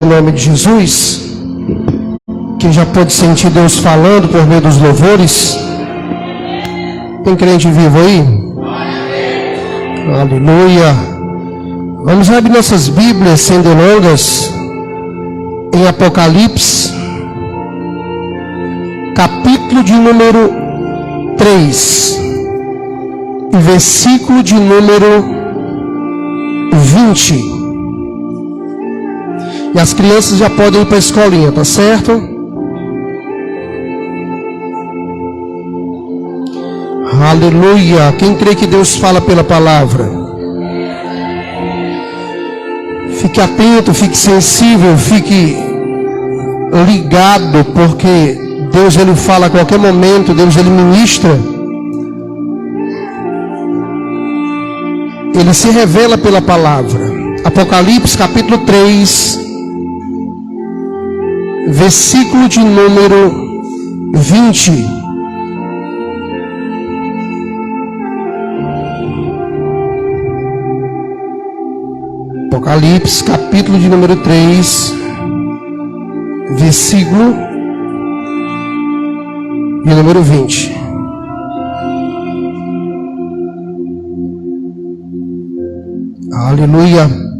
Em nome de Jesus, quem já pode sentir Deus falando por meio dos louvores? Tem crente vivo aí? Aleluia! Vamos abrir nossas Bíblias sem delongas em Apocalipse, capítulo de número 3 e versículo de número 20. E as crianças já podem ir para a escolinha, tá certo? Aleluia! Quem crê que Deus fala pela palavra? Fique atento, fique sensível, fique ligado, porque Deus ele fala a qualquer momento, Deus ele ministra. Ele se revela pela palavra. Apocalipse capítulo 3, versículo de número 20. Apocalipse capítulo de número 3, versículo de número 20. Aleluia.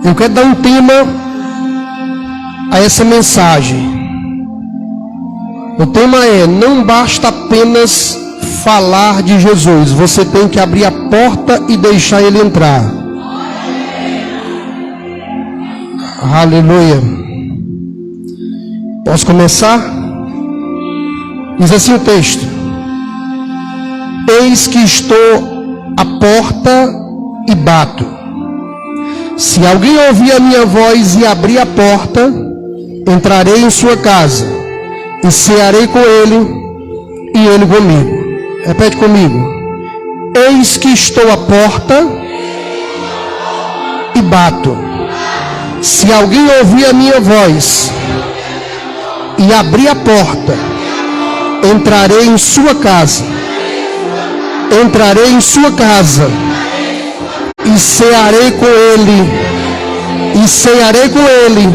Eu quero dar um tema a essa mensagem. O tema é: não basta apenas falar de Jesus, você tem que abrir a porta e deixar ele entrar. Aleluia. Posso começar? Diz assim o texto: eis que estou à porta e bato. Se alguém ouvir a minha voz e abrir a porta, entrarei em sua casa e cearei com ele e ele comigo. Repete comigo: eis que estou à porta e bato. Se alguém ouvir a minha voz e abrir a porta, entrarei em sua casa. Entrarei em sua casa e cearei com ele, e cearei com ele,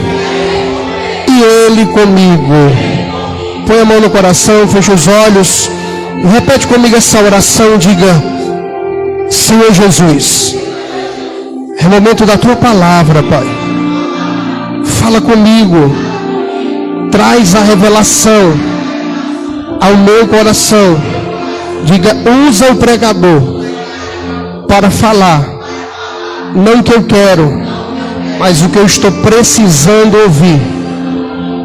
e ele comigo. Põe a mão no coração, fecha os olhos, e repete comigo essa oração. Diga: Senhor Jesus, é o momento da tua palavra, Pai. Fala comigo, traz a revelação ao meu coração. Diga: usa o pregador para falar, não o que eu quero, mas o que eu estou precisando ouvir.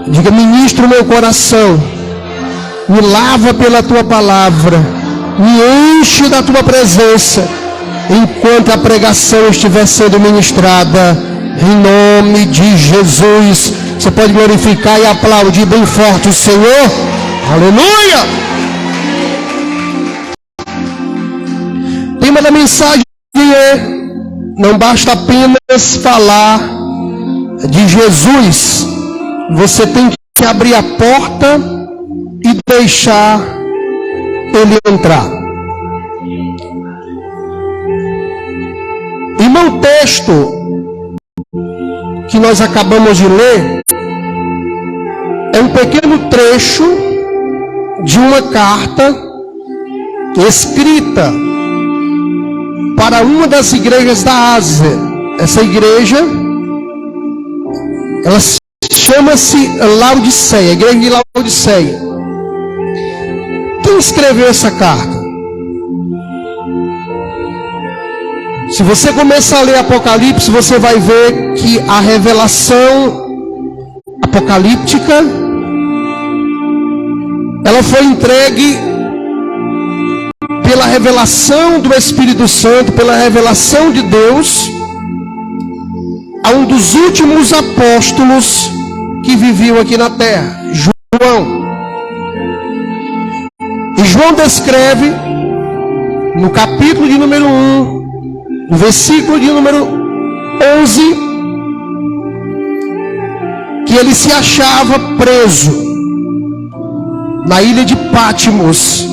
Diga: ministra o meu coração, me lava pela tua palavra, me enche da tua presença, enquanto a pregação estiver sendo ministrada, em nome de Jesus. Você pode glorificar e aplaudir bem forte o Senhor. Aleluia! O tema da mensagem é: não basta apenas falar de Jesus, você tem que abrir a porta e deixar ele entrar. Irmão, o texto que nós acabamos de ler é um pequeno trecho de uma carta escrita para uma das igrejas da Ásia. Essa igreja, ela chama-se Laodiceia, a igreja de Laodiceia. Quem escreveu essa carta? Se você começar a ler Apocalipse, você vai ver que a revelação apocalíptica, ela foi entregue pela revelação do Espírito Santo, pela revelação de Deus, a um dos últimos apóstolos que viviam aqui na terra, João. E João descreve, no capítulo de número 1, no versículo de número 11, que ele se achava preso na ilha de Pátimos,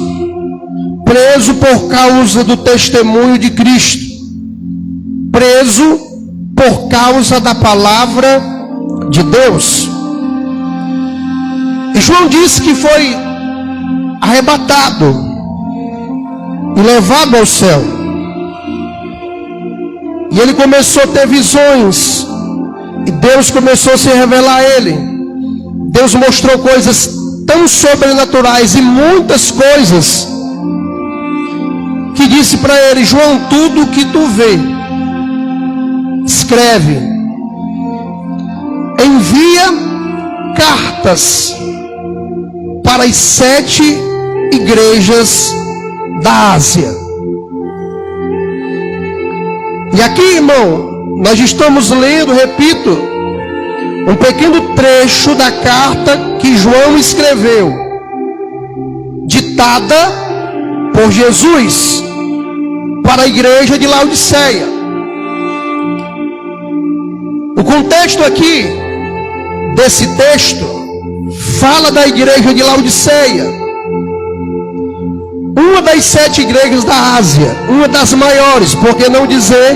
preso por causa do testemunho de Cristo. preso por causa da palavra de Deus. E João disse que foi arrebatado e levado ao céu. E ele começou a ter visões. E Deus começou a se revelar a ele. Deus mostrou coisas tão sobrenaturais e muitas coisas, que disse para ele: João, tudo o que tu vê, escreve, envia cartas para as 7 igrejas da Ásia. E aqui, irmão, nós estamos lendo, repito, um pequeno trecho da carta que João escreveu, ditada por Jesus para a igreja de Laodiceia. O contexto aqui desse texto fala da igreja de Laodiceia, uma das 7 igrejas da Ásia, uma das maiores, por que não dizer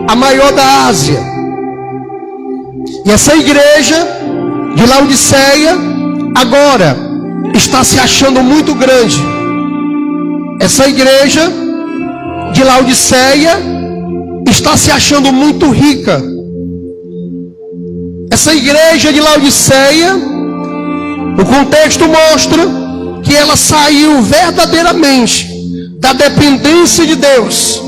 a maior da Ásia. E essa igreja de Laodiceia agora está se achando muito grande. Essa igreja de Laodiceia está se achando muito rica. Essa igreja de Laodiceia, o contexto mostra que ela saiu verdadeiramente da dependência de Deus.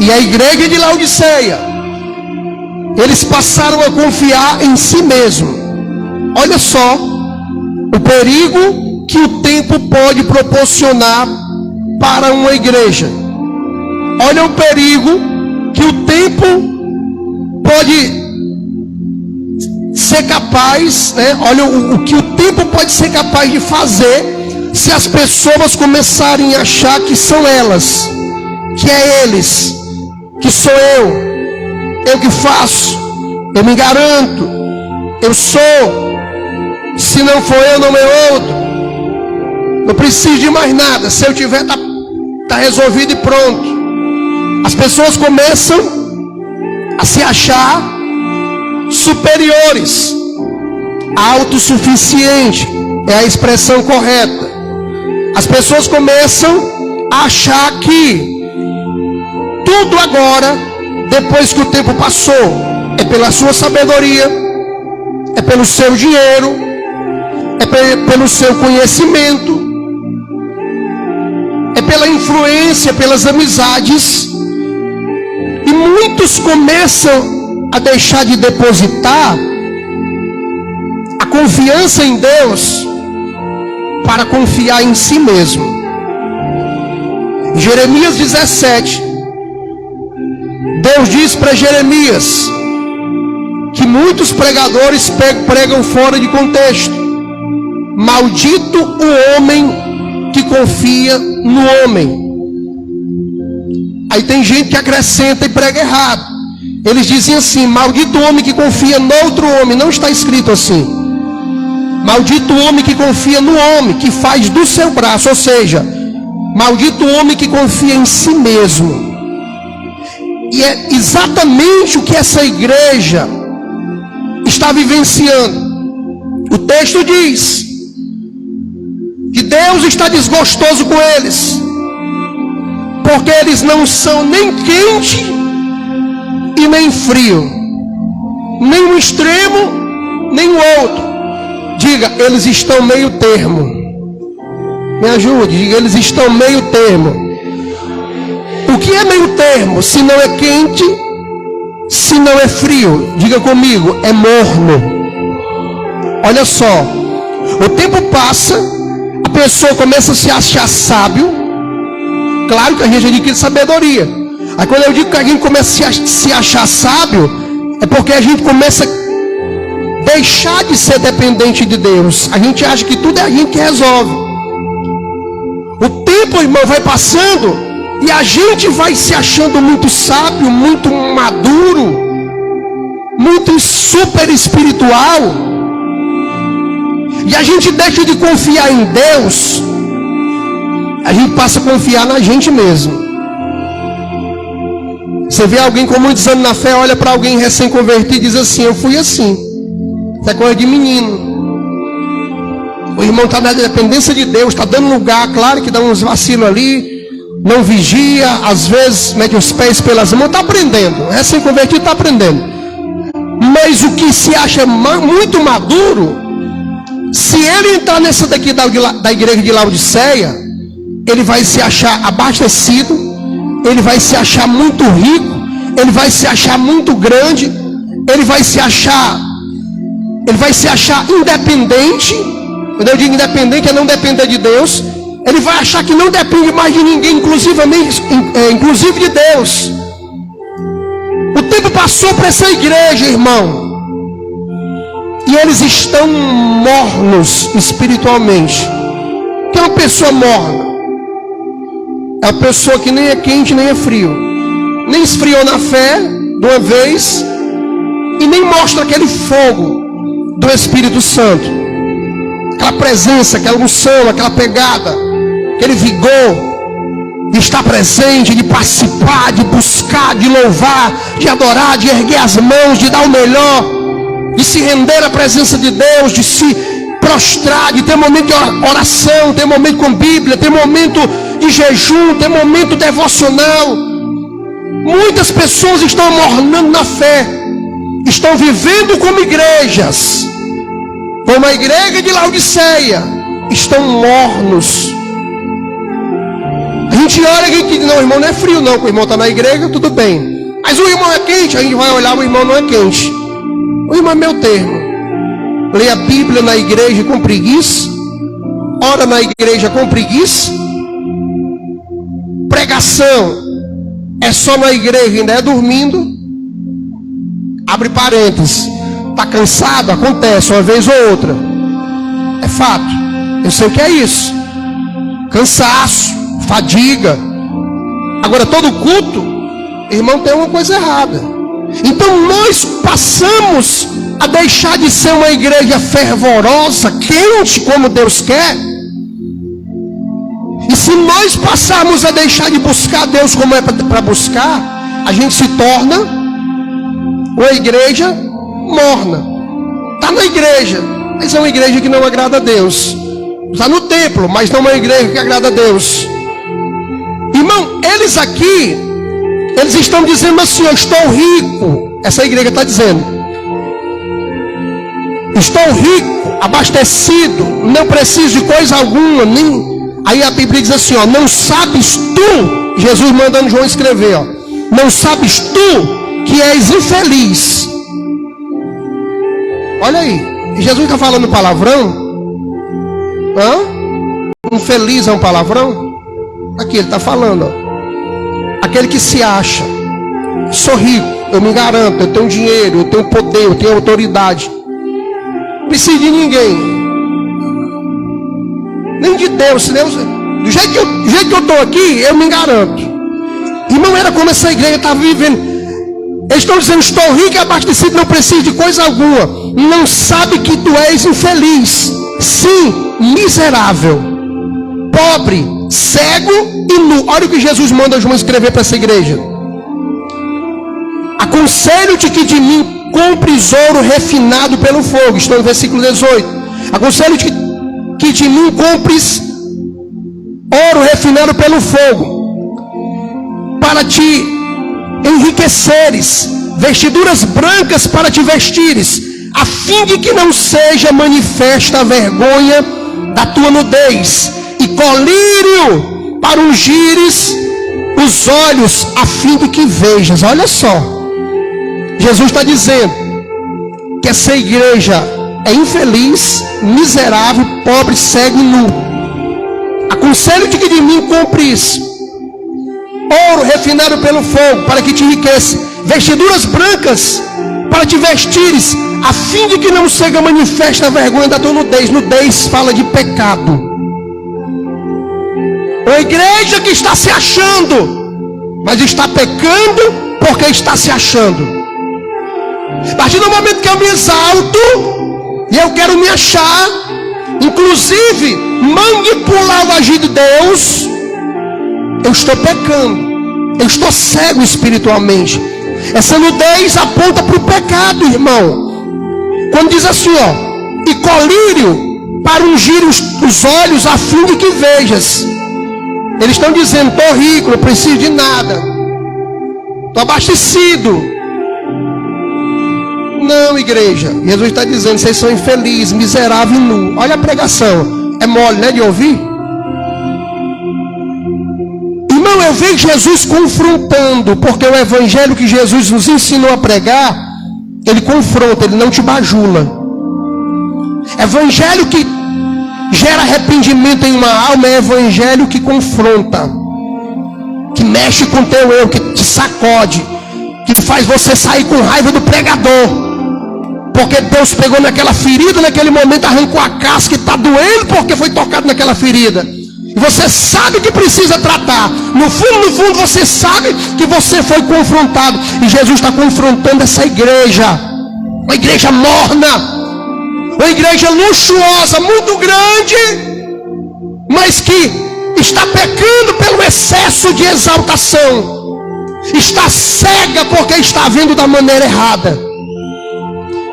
E a igreja de Laodiceia, eles passaram a confiar em si mesmo. Olha só o perigo que o tempo pode proporcionar para uma igreja. Olha o perigo que o tempo pode ser capaz, né? Olha o que o tempo pode ser capaz de fazer se as pessoas começarem a achar que são elas, que é eles, que sou eu que faço, eu me garanto, eu sou, se não for eu, não é outro, não preciso de mais nada, se eu tiver, tá resolvido e pronto. As pessoas começam a se achar superiores, autossuficiente é a expressão correta. As pessoas começam a achar que tudo agora, depois que o tempo passou, é pela sua sabedoria, é pelo seu dinheiro, é pelo seu conhecimento, é pela influência, pelas amizades. E muitos começam a deixar de depositar a confiança em Deus para confiar em si mesmo. Jeremias 17, Deus diz para Jeremias que muitos pregadores pregam fora de contexto. Maldito o homem que confia no homem. Aí tem gente que acrescenta e prega errado. Eles dizem assim: maldito o homem que confia no outro homem. Não está escrito assim. Maldito o homem que confia no homem, que faz do seu braço. Ou seja, maldito o homem que confia em si mesmo. E é exatamente o que essa igreja está vivenciando. O texto diz que Deus está desgostoso com eles, porque eles não são nem quente e nem frio, nem um extremo, nem o outro. Diga, eles estão meio termo. Me ajude, diga, eles estão meio termo. O que é meio termo? Se não é quente, se não é frio, diga comigo, é morno. Olha só, o tempo passa, a pessoa começa a se achar sábio. Claro que a gente adquire sabedoria. Aí quando eu digo que a gente começa a se achar sábio, é porque a gente começa a deixar de ser dependente de Deus. A gente acha que tudo é a gente que resolve. O tempo, irmão, vai passando e a gente vai se achando muito sábio, muito maduro, muito super espiritual. E a gente deixa de confiar em Deus, a gente passa a confiar na gente mesmo. Você vê alguém com muitos anos na fé, olha para alguém recém-convertido e diz assim: eu fui assim. Isso é coisa de menino. O irmão está na dependência de Deus, está dando lugar, claro que dá uns vacilos ali, não vigia, às vezes mete os pés pelas mãos, está aprendendo. Recém-convertido está aprendendo. Mas o que se acha muito maduro, se ele entrar nessa daqui da igreja de Laodiceia, ele vai se achar abastecido, ele vai se achar muito rico, ele vai se achar muito grande, ele vai se achar independente. Quando eu digo independente, é não depender de Deus. Ele vai achar que não depende mais de ninguém, inclusive de Deus. O tempo passou para essa igreja, irmão, e eles estão mornos espiritualmente. O que é uma pessoa morna? É uma pessoa que nem é quente nem é frio, nem esfriou na fé de uma vez, e nem mostra aquele fogo do Espírito Santo, aquela presença, aquela unção, aquela pegada, aquele vigor de estar presente, de participar, de buscar, de louvar, de adorar, de erguer as mãos, de dar o melhor, de se render à presença de Deus, de se prostrar, de ter momento de oração, ter momento com Bíblia, ter momento de jejum, ter momento devocional. Muitas pessoas estão amornando na fé, estão vivendo como igrejas, como a igreja de Laodiceia, estão mornos. A gente olha e diz: não, o irmão não é frio não, o irmão está na igreja, tudo bem. Mas o irmão é quente, a gente vai olhar, o irmão não é quente. O irmão é meu termo. Lê a Bíblia na igreja com preguiça, ora na igreja com preguiça, pregação é só na igreja, ainda é dormindo. Abre parênteses, está cansado? Acontece uma vez ou outra, é fato, eu sei o que é isso, cansaço, fadiga. Agora todo culto, irmão, tem uma coisa errada. Então nós passamos a deixar de ser uma igreja fervorosa, quente como Deus quer. E se nós passarmos a deixar de buscar Deus como é para buscar, a gente se torna uma igreja morna. Está na igreja, mas é uma igreja que não agrada a Deus. Está no templo, mas não é uma igreja que agrada a Deus. Irmão, eles aqui, eles estão dizendo assim: eu estou rico. Essa igreja está dizendo: estou rico, abastecido, não preciso de coisa alguma, nem... Aí a Bíblia diz assim, ó: não sabes tu, Jesus mandando João escrever, ó, não sabes tu que és infeliz. Olha aí, Jesus está falando palavrão? Infeliz é um palavrão? Aqui ele está falando, ó, aquele que se acha: sou rico, eu me garanto, eu tenho dinheiro, eu tenho poder, eu tenho autoridade, não preciso de ninguém, nem de Deus. Do jeito que eu estou aqui, eu me garanto. Irmão, era como essa igreja estava vivendo. Eles estão dizendo: estou rico e abastecido, não preciso de coisa alguma. Não sabe que tu és infeliz, sim, miserável, pobre, cego e nu. Olha o que Jesus manda João escrever para essa igreja: aconselho-te que de mim compres ouro refinado pelo fogo. Estou no versículo 18. Aconselho-te que de mim compres ouro refinado pelo fogo, para te enriqueceres, vestiduras brancas para te vestires, a fim de que não seja manifesta a vergonha da tua nudez, e colírio para ungires os olhos, a fim de que vejas. Olha só, Jesus está dizendo que essa igreja é infeliz, miserável, pobre, cego e nu. Aconselho-te que de mim compres ouro refinado pelo fogo, para que te enriqueça, vestiduras brancas para te vestires, a fim de que não seja manifesta a vergonha da tua nudez. Nudez fala de pecado. Uma igreja que está se achando, mas está pecando porque está se achando. A partir do momento que eu me exalto e eu quero me achar, inclusive manipular o agir de Deus, eu estou pecando. Eu estou cego espiritualmente. Essa nudez aponta para o pecado, irmão. Quando diz assim, ó, e colírio para ungir os olhos a fim de que vejas. Eles estão dizendo, estou rico, não preciso de nada. Estou abastecido. Não, igreja. Jesus está dizendo, vocês são infelizes, miseráveis e nu. Olha a pregação. É mole, né, de ouvir? Irmão, eu vejo Jesus confrontando, porque o evangelho que Jesus nos ensinou a pregar, ele confronta, ele não te bajula. Evangelho que gera arrependimento em uma alma é evangelho que confronta, que mexe com teu eu, que te sacode, que faz você sair com raiva do pregador, porque Deus pegou naquela ferida, naquele momento arrancou a casca e está doendo porque foi tocado naquela ferida. E você sabe que precisa tratar. No fundo você sabe que você foi confrontado. E Jesus está confrontando essa igreja. Uma igreja morna. Uma igreja luxuosa, muito grande. Mas que está pecando pelo excesso de exaltação. Está cega porque está vendo da maneira errada.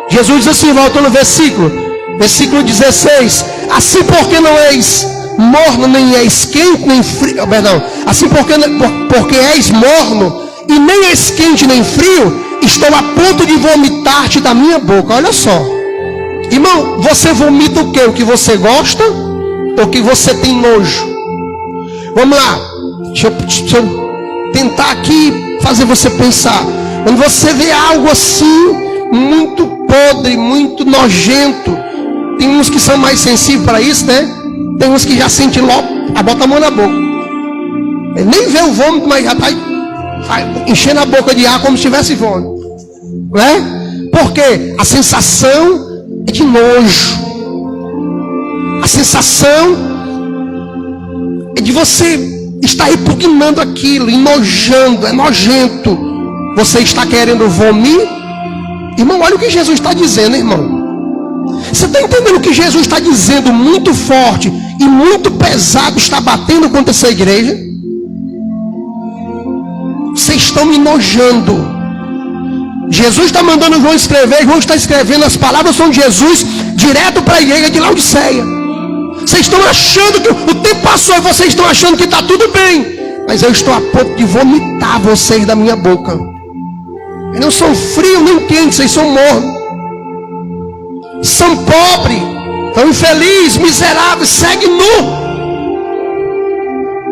Jesus diz assim, volta no versículo 16. Assim porque não és morno, nem és quente, nem frio. Perdão. Assim porque és morno, e nem és quente, nem frio, estou a ponto de vomitar-te da minha boca. Olha só. Irmão, você vomita o quê? O que você gosta? Ou o que você tem nojo? Vamos lá. Deixa eu tentar aqui fazer você pensar. Quando você vê algo assim, muito podre, muito nojento, tem uns que são mais sensíveis para isso, né? Tem uns que já sentem logo, bota a mão na boca. Ele nem vê o vômito, mas já está enchendo a boca de ar como se tivesse vômito. Não é? Porque a sensação é de nojo. A sensação é de você estar repugnando aquilo, enojando, é nojento. Você está querendo vomitar? Irmão, olha o que Jesus está dizendo, irmão. Você está entendendo o que Jesus está dizendo muito forte e muito pesado, está batendo contra essa igreja? Vocês estão me enojando. Jesus está mandando João escrever, João está escrevendo, as palavras são de Jesus direto para a igreja de Laodiceia. Vocês estão achando que o tempo passou e vocês estão achando que está tudo bem, mas eu estou a ponto de vomitar vocês da minha boca. Eles não são frios nem quentes, vocês são mornos. São pobres, são infelizes, miseráveis, seguem nu.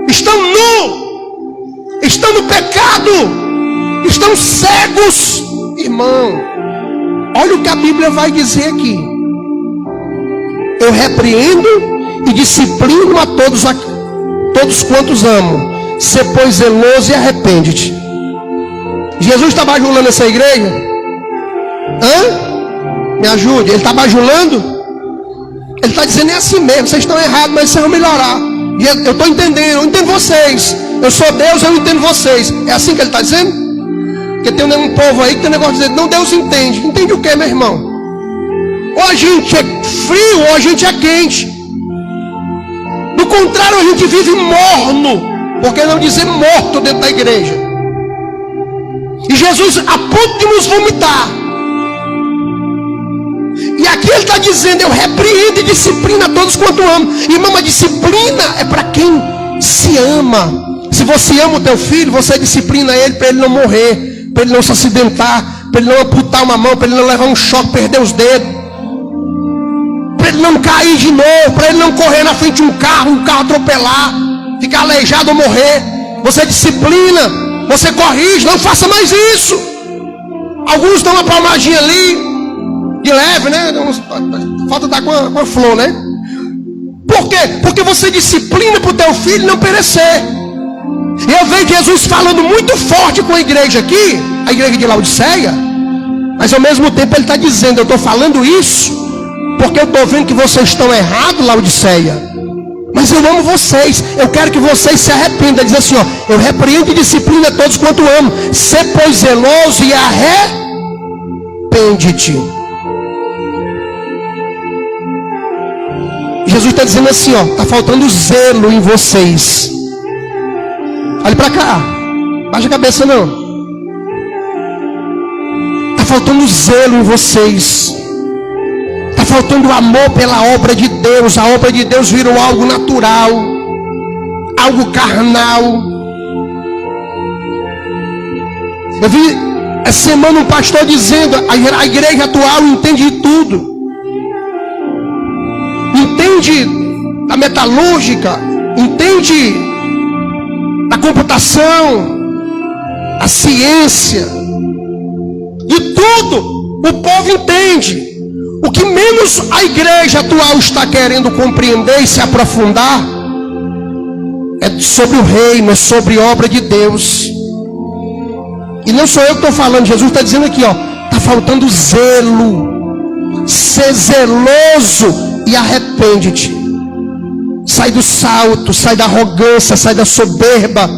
Estão nu. Estão no pecado. Estão cegos. Irmão, olha o que a Bíblia vai dizer aqui. Eu repreendo e disciplino a todos quantos amo. Sê, pois, zeloso e arrepende-te. Jesus está bajulando essa igreja? Me ajude, ele está bajulando? Ele está dizendo, é assim mesmo, vocês estão errados, mas vocês vão melhorar. E eu estou entendendo, eu entendo vocês. Eu sou Deus, eu entendo vocês. É assim que ele está dizendo? Porque tem um povo aí que tem um negócio de dizer, não, Deus entende. Entende o que, meu irmão? Ou a gente é frio, ou a gente é quente. Do contrário, a gente vive morno. Por que não dizer morto dentro da igreja? E Jesus, a ponto de nos vomitar. E aqui ele está dizendo, eu repreendo e disciplino a todos quanto amo. Irmão, a disciplina é para quem se ama. Se você ama o teu filho, você disciplina ele para ele não morrer, para ele não se acidentar, para ele não amputar uma mão, para ele não levar um choque, perder os dedos, para ele não cair de novo, para ele não correr na frente de um carro atropelar, ficar aleijado ou morrer. Você disciplina, você corrige, não faça mais isso. Alguns dão uma palmadinha ali, de leve, né? Falta dar com a flor, né? Por quê? Porque você disciplina para o teu filho não perecer. E eu vejo Jesus falando muito forte com a igreja aqui, a igreja de Laodiceia, mas ao mesmo tempo ele está dizendo, eu estou falando isso porque eu estou vendo que vocês estão errados, Laodiceia, mas eu amo vocês, eu quero que vocês se arrependam. Ele diz assim, ó, eu repreendo e disciplino a todos quanto amo. Sê, pois, zeloso e arrepende-te. Jesus está dizendo assim, ó, está faltando zelo em vocês. Olhe para cá. Baixa a cabeça não. Está faltando zelo em vocês. Está faltando amor pela obra de Deus. A obra de Deus virou algo natural, algo carnal. Eu vi essa semana um pastor dizendo: a igreja atual entende de tudo. Entende da metalúrgica, entende da computação, a ciência, de tudo o povo entende. O que menos a igreja atual está querendo compreender e se aprofundar é sobre o reino, é sobre a obra de Deus. E não sou eu que estou falando, Jesus está dizendo aqui, está faltando zelo. Ser zeloso e arrepende-te. Sai do salto, sai da arrogância, sai da soberba.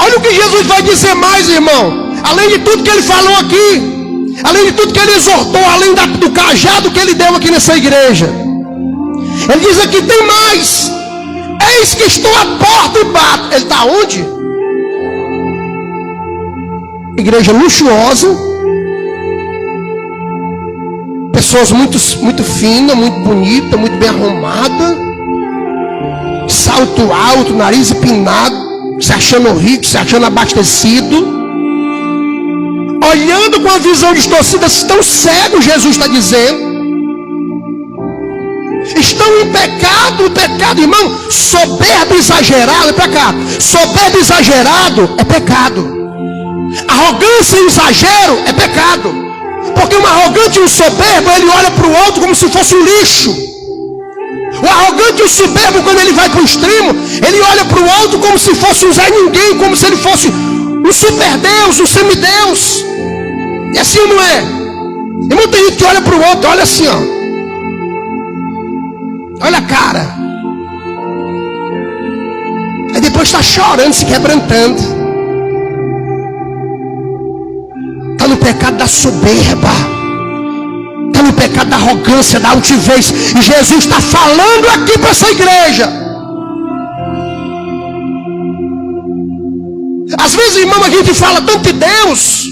Olha o que Jesus vai dizer mais, irmão. Além de tudo que ele falou aqui, além de tudo que ele exortou, além do cajado que ele deu aqui nessa igreja, ele diz aqui: tem mais. Eis que estou à porta e bato. Ele está onde? Igreja luxuosa, pessoas muito finas, muito bonitas, muito bem arrumadas, salto alto, nariz empinado, se achando rico, se achando abastecido, olhando com a visão distorcida. Estão cegos, Jesus está dizendo. Estão em pecado, irmão. Soberbo exagerado, é pecado. Soberbo exagerado é pecado. Arrogância e exagero é pecado. Porque um arrogante e um soberbo, ele olha para o outro como se fosse um lixo. O arrogante e o soberbo, quando ele vai para o extremo, ele olha para o outro como se fosse um Zé Ninguém, como se ele fosse um super Deus, um semideus. E assim não é. Irmão, tem gente que olha para o outro, olha assim, olha a cara. Aí depois está chorando, se quebrantando. Está no pecado da soberba, está no pecado da arrogância, da altivez. E Jesus está falando aqui para essa igreja. Às vezes, irmão, a gente fala tanto de Deus,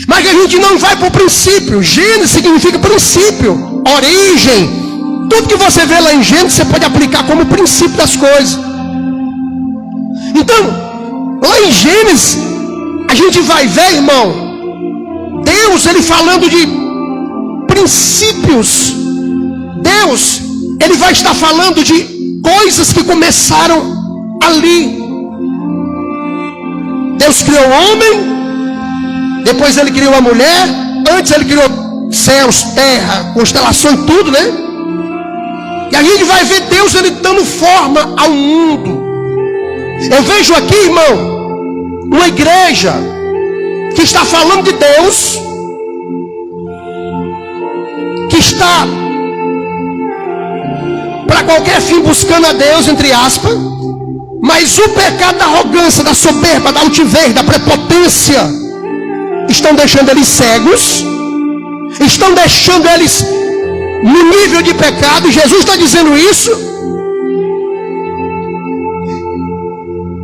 mas que a gente não vai para o princípio. Gênesis significa princípio, origem. Tudo que você vê lá em Gênesis, você pode aplicar como princípio das coisas. Então, lá em Gênesis, a gente vai ver, irmão, Deus, ele falando de princípios. Deus, ele vai estar falando de coisas que começaram ali. Deus criou o homem, depois ele criou a mulher, antes ele criou céus, terra, constelações, tudo, né? E a gente vai ver Deus, ele dando forma ao mundo. Eu vejo aqui, irmão, uma igreja que está falando de Deus, que está para qualquer fim buscando a Deus, entre aspas, mas o pecado da arrogância, da soberba, da altivez, da prepotência, estão deixando eles cegos, estão deixando eles no nível de pecado. E Jesus está dizendo isso.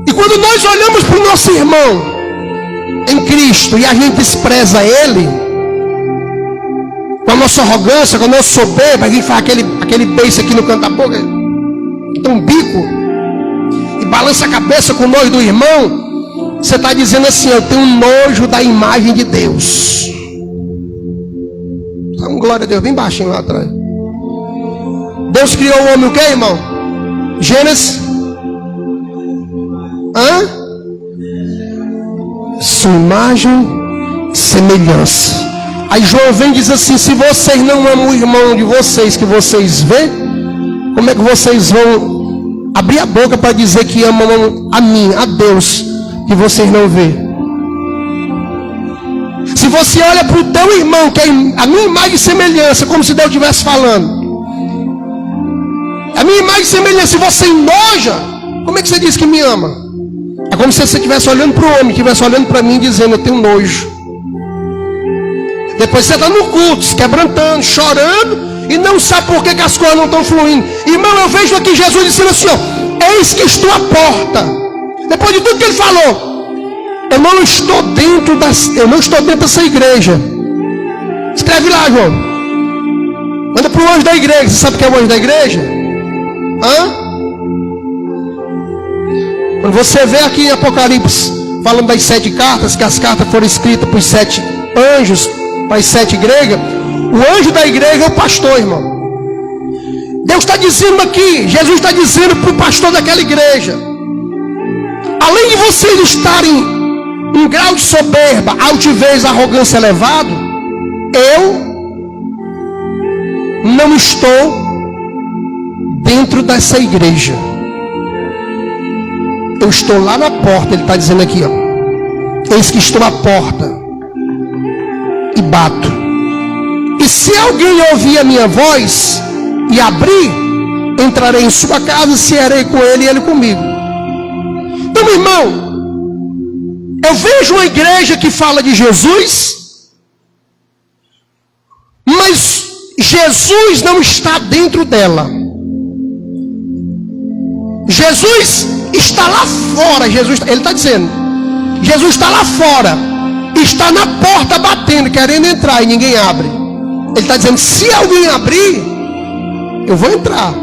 E quando nós olhamos para o nosso irmão em Cristo e a gente despreza ele, com a nossa arrogância, com a nossa soberba, a gente faz aquele beijo aqui no canto da boca, então um bico, e balança a cabeça com nojo do irmão. Você está dizendo assim: eu tenho nojo da imagem de Deus. Então, glória a Deus, bem baixinho lá atrás. Deus criou o homem o que, irmão? Gênesis. Sua imagem e semelhança. Aí João vem e diz assim: se vocês não amam o irmão de vocês que vocês vê, como é que vocês vão abrir a boca para dizer que amam a mim, a Deus, que vocês não vê? Se você olha para o teu irmão, que é a minha imagem e semelhança, como se Deus estivesse falando, a minha imagem e semelhança, se você enoja, como é que você diz que me ama? É como se você estivesse olhando para o homem, estivesse olhando para mim, dizendo: eu tenho nojo. Depois você está no culto, se quebrantando, chorando, e não sabe por que as coisas não estão fluindo. Irmão, eu vejo aqui Jesus dizendo assim: eis que estou à porta. Depois de tudo que ele falou, eu não estou dentro dessa igreja. Escreve lá, João. Manda para o anjo da igreja. Você sabe o que é o anjo da igreja? Quando você vê aqui em Apocalipse, falando das 7 cartas, que as cartas foram escritas por 7 anjos, para as 7 igrejas, o anjo da igreja é o pastor, irmão. Deus está dizendo aqui, Jesus está dizendo para o pastor daquela igreja: além de vocês estarem em grau de soberba, altivez, arrogância elevado, eu não estou dentro dessa igreja. Eu estou lá na porta. Ele está dizendo aqui, ó: eis que estou à porta e bato. E se alguém ouvir a minha voz e abrir, entrarei em sua casa, cearei com ele e ele comigo. Então, meu irmão, eu vejo uma igreja que fala de Jesus, mas Jesus não está dentro dela. Jesus está lá fora. Ele está dizendo, Jesus está lá fora, está na porta batendo, querendo entrar, e ninguém abre. Ele está dizendo: se alguém abrir, eu vou entrar.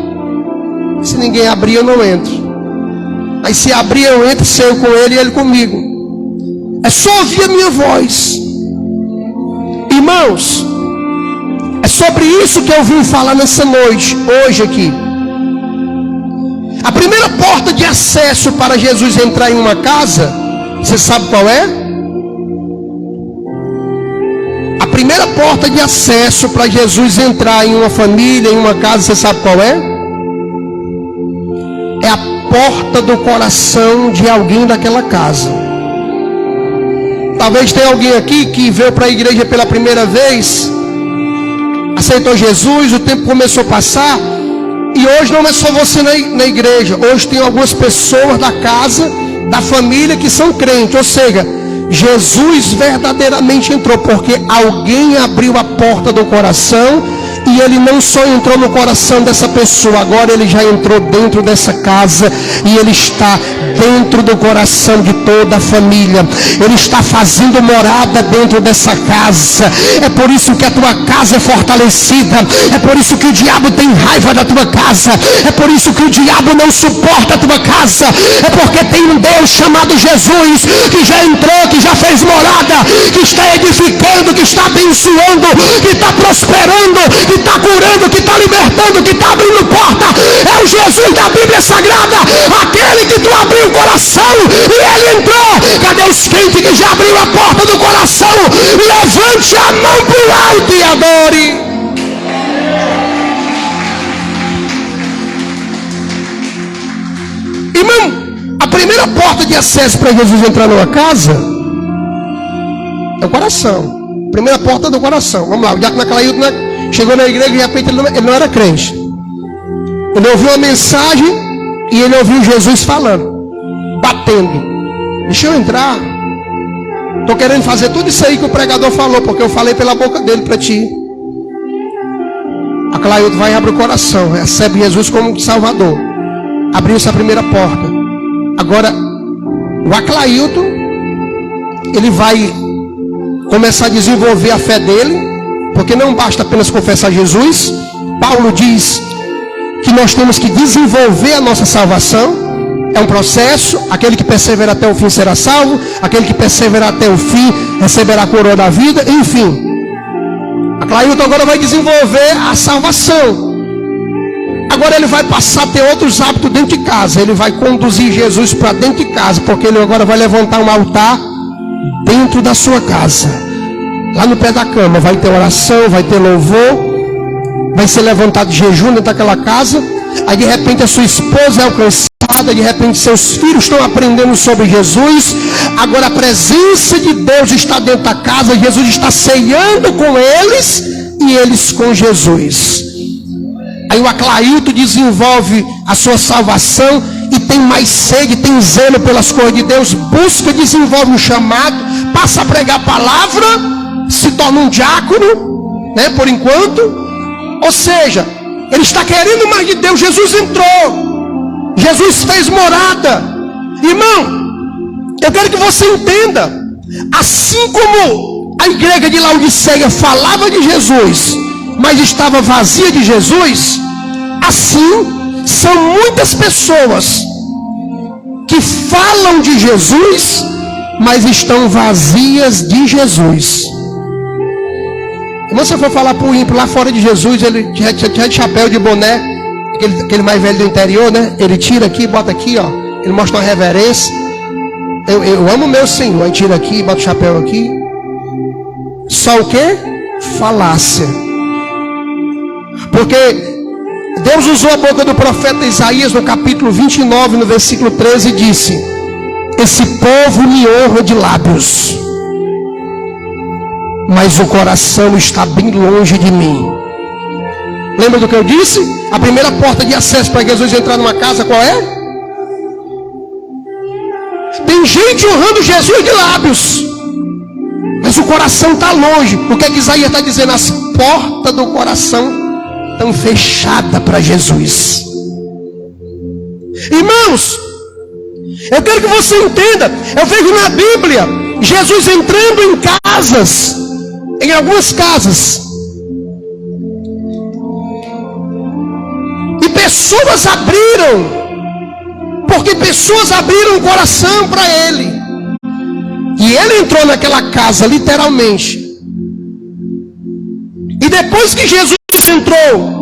Se ninguém abrir, eu não entro. Aí se abrir, eu entro, saio com ele e ele comigo. É só ouvir a minha voz. Irmãos, é sobre isso que eu vim falar nessa noite, hoje aqui. A primeira porta de acesso para Jesus entrar em uma casa, você sabe qual é? A primeira porta de acesso para Jesus entrar em uma família, em uma casa, você sabe qual é? É a porta do coração de alguém daquela casa. Talvez tenha alguém aqui que veio para a igreja pela primeira vez, aceitou Jesus, o tempo começou a passar, e hoje não é só você na igreja. Hoje tem algumas pessoas da casa, da família, que são crentes. Ou seja, Jesus verdadeiramente entrou, porque alguém abriu a porta do coração. E ele não só entrou no coração dessa pessoa, agora ele já entrou dentro dessa casa. E ele está dentro do coração de toda a família. Ele está fazendo morada dentro dessa casa. É por isso que a tua casa é fortalecida. É por isso que o diabo tem raiva da tua casa. É por isso que o diabo não suporta a tua casa. É porque tem um Deus chamado Jesus, que já entrou, que já fez morada, que está edificando, que está abençoando, que está prosperando, que está curando, que está libertando, que está abrindo porta. É o Jesus da Bíblia Sagrada, aquele que tu abriu o coração e ele entrou. Cadê os crentes que já abriu a porta do coração? Levante a mão para o alto e adore. Irmão, a primeira porta de acesso para Jesus entrar numa casa é o coração. Primeira porta do coração. Vamos lá, o diácono Clailton chegou na igreja e de repente ele não era crente. Ele ouviu uma mensagem e ele ouviu Jesus falando, batendo. Deixa eu entrar. Estou querendo fazer tudo isso aí que o pregador falou, porque eu falei pela boca dele para ti. A Clailton vai e abre o coração, recebe Jesus como Salvador. Abriu-se a primeira porta. Agora, o Aclailton, ele vai começar a desenvolver a fé dele, porque não basta apenas confessar Jesus. Paulo diz que nós temos que desenvolver a nossa salvação. É um processo. Aquele que persevera até o fim será salvo. Aquele que persevera até o fim receberá a coroa da vida. Enfim, a Clailton agora vai desenvolver a salvação. Agora ele vai passar a ter outros hábitos dentro de casa. Ele vai conduzir Jesus para dentro de casa, porque ele agora vai levantar um altar dentro da sua casa. Lá no pé da cama vai ter oração, vai ter louvor, vai ser levantado jejum dentro daquela casa. Aí de repente a sua esposa é alcançada, de repente seus filhos estão aprendendo sobre Jesus. Agora a presença de Deus está dentro da casa, Jesus está ceando com eles e eles com Jesus. Aí o Aclailton desenvolve a sua salvação e tem mais sede, tem zelo pelas coisas de Deus, busca, desenvolve um chamado, passa a pregar a palavra, se torna um diácono, né, por enquanto. Ou seja, ele está querendo mais de Deus. Jesus entrou, Jesus fez morada. Irmão, Eu quero que você entenda, assim como a igreja de Laodiceia falava de Jesus, mas estava vazia de Jesus, assim são muitas pessoas que falam de Jesus, mas estão vazias de Jesus. Se você for falar para o ímpio lá fora de Jesus, ele tinha de chapéu, de boné, aquele mais velho do interior, né? Ele tira aqui, bota aqui, ó. Ele mostra uma reverência. Eu amo meu Senhor. Aí tira aqui, bota o chapéu aqui. Só o quê? Falácia. Porque Deus usou a boca do profeta Isaías no capítulo 29, no versículo 13, e disse: esse povo me honra de lábios, mas o coração está bem longe de mim. Lembra do que eu disse? A primeira porta de acesso para Jesus entrar numa casa, qual é? Tem gente honrando Jesus de lábios, mas o coração está longe. O que é que Isaías está dizendo? As portas do coração estão fechadas para Jesus. Irmãos, eu quero que você entenda. Eu vejo na Bíblia Jesus entrando em casas, em algumas casas, e pessoas abriram, porque pessoas abriram o coração para ele, e ele entrou naquela casa literalmente. E depois que Jesus entrou,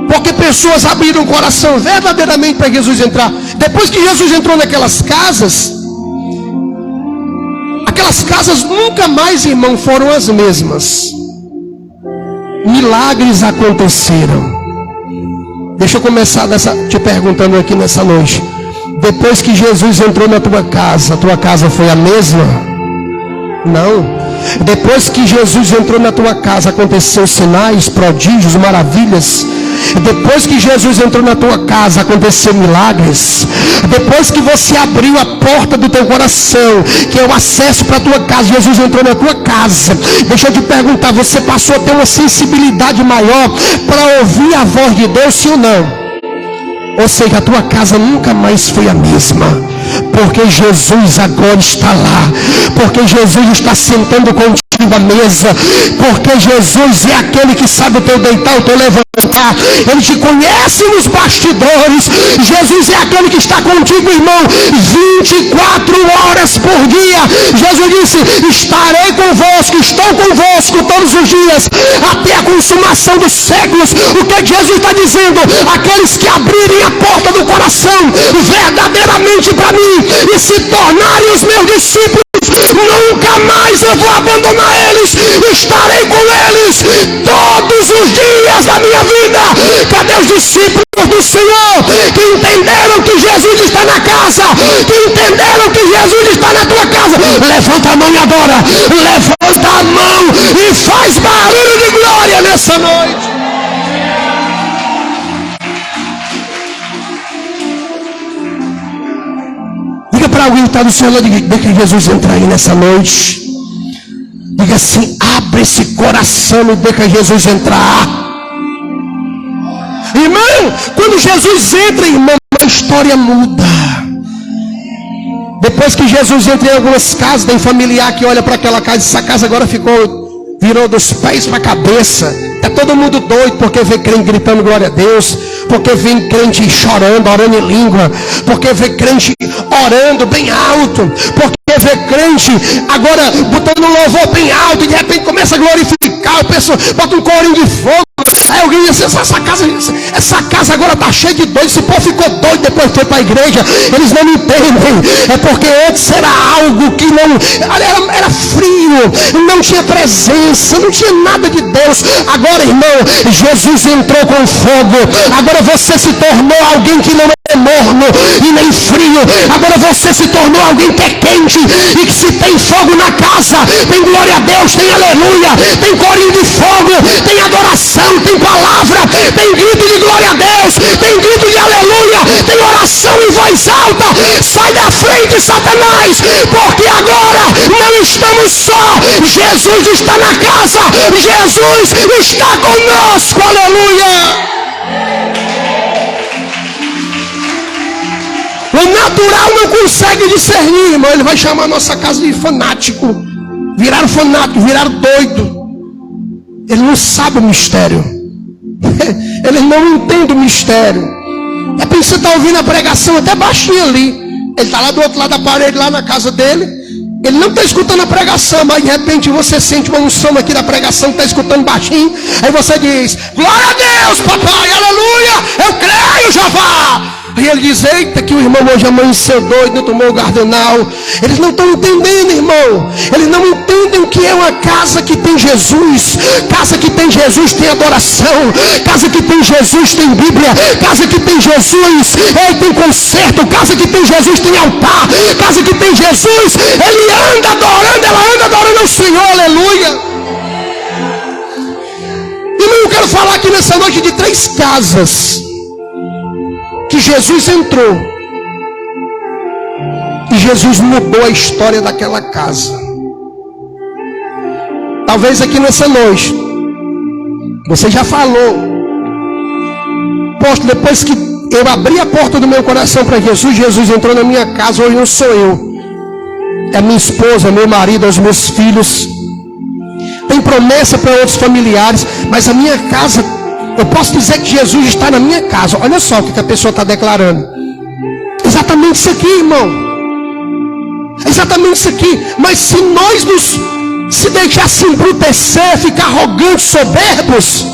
porque pessoas abriram o coração verdadeiramente para Jesus entrar, depois que Jesus entrou naquelas casas, aquelas casas nunca mais, irmão, foram as mesmas. Milagres aconteceram. Deixa eu começar te perguntando aqui nessa noite. Depois que Jesus entrou na tua casa foi a mesma? Não. Depois que Jesus entrou na tua casa, aconteceu sinais, prodígios, maravilhas. Depois que Jesus entrou na tua casa, aconteceu milagres. Depois que você abriu a porta do teu coração, que é o acesso para a tua casa, Jesus entrou na tua casa. Deixa eu te perguntar, você passou a ter uma sensibilidade maior para ouvir a voz de Deus, sim ou não? Ou seja, a tua casa nunca mais foi a mesma, porque Jesus agora está lá, porque Jesus está sentando contigo à mesa, porque Jesus é aquele que sabe o teu deitar, o teu levantar. Ele te conhece nos bastidores. Jesus é aquele que está contigo, irmão, 24 horas por dia. Jesus disse: estarei convosco, estou convosco todos os dias, até a consumação dos séculos. O que Jesus está dizendo? Aqueles que abrirem a porta do coração verdadeiramente para mim e se tornarem os meus discípulos, nunca mais eu vou abandonar eles. Estarei com eles todos os dias da minha vida. Cadê os discípulos do Senhor que entenderam que Jesus está na casa, que entenderam que Jesus está na tua casa? Levanta a mão e adora. Levanta a mão e faz barulho de glória nessa noite. Diga para alguém que está do seu lado, diga que Jesus entra aí nessa noite. Diga assim: abre esse coração e deixa Jesus entrar. Irmão, quando Jesus entra, irmão, a história muda. Depois que Jesus entra em algumas casas, tem familiar que olha para aquela casa, essa casa agora virou dos pés para a cabeça. Está todo mundo doido porque vê crente gritando glória a Deus, porque vê crente chorando, orando em língua, porque vê crente orando bem alto, porque vê crente agora botando um louvor bem alto e de repente começa a glorificar, o pessoal bota um corinho de fogo. Aí alguém diz assim: essa casa agora está cheia de doido. Esse povo ficou doido depois foi para a igreja. Eles não entendem. É porque antes era algo que não era frio, não tinha presença, não tinha nada de Deus. Agora, irmão, Jesus entrou com fogo. Agora você se tornou alguém que não é morno e nem frio. Agora você se tornou alguém que é quente, e que se tem fogo na casa, tem glória a Deus, tem aleluia, tem corinho de fogo, tem adoração, tem palavra, tem grito de glória a Deus, tem grito de aleluia, tem oração em voz alta. Sai da frente, Satanás, porque agora não estamos só. Jesus está na casa, Jesus está conosco, aleluia. O natural não consegue discernir, irmão. Ele vai chamar a nossa casa de fanático. Viraram fanático, viraram doido. Ele não sabe o mistério. Ele não entende o mistério. É por isso que você está ouvindo a pregação até baixinho ali. Ele está lá do outro lado da parede, lá na casa dele. Ele não está escutando a pregação, mas de repente você sente uma unção aqui da pregação, está escutando baixinho. Aí você diz: glória a Deus, papai, aleluia, eu creio, Jeová. Aí ele diz: eita, que o irmão hoje amanheceu doido, não tomou o gardenal. Eles não estão entendendo, irmão. Eles não entendem o que é uma casa que tem Jesus. Casa que tem Jesus tem adoração. Casa que tem Jesus tem Bíblia. Casa que tem Jesus, ele tem concerto. Casa que tem Jesus tem altar. Casa que tem Jesus, ele anda adorando, ela anda adorando ao Senhor, aleluia. Irmão, eu quero falar aqui nessa noite de 3 casas que Jesus entrou e Jesus mudou a história daquela casa. Talvez aqui nessa noite você já falou: poxa, depois que eu abri a porta do meu coração para Jesus, Jesus entrou na minha casa. Hoje não sou eu, é minha esposa, meu marido, os meus filhos. Tem promessa para outros familiares, mas a minha casa, eu posso dizer que Jesus está na minha casa. Olha só o que a pessoa está declarando. Exatamente isso aqui, irmão. Exatamente isso aqui. Mas se nós se deixar embrutecer, ficar arrogantes, soberbos,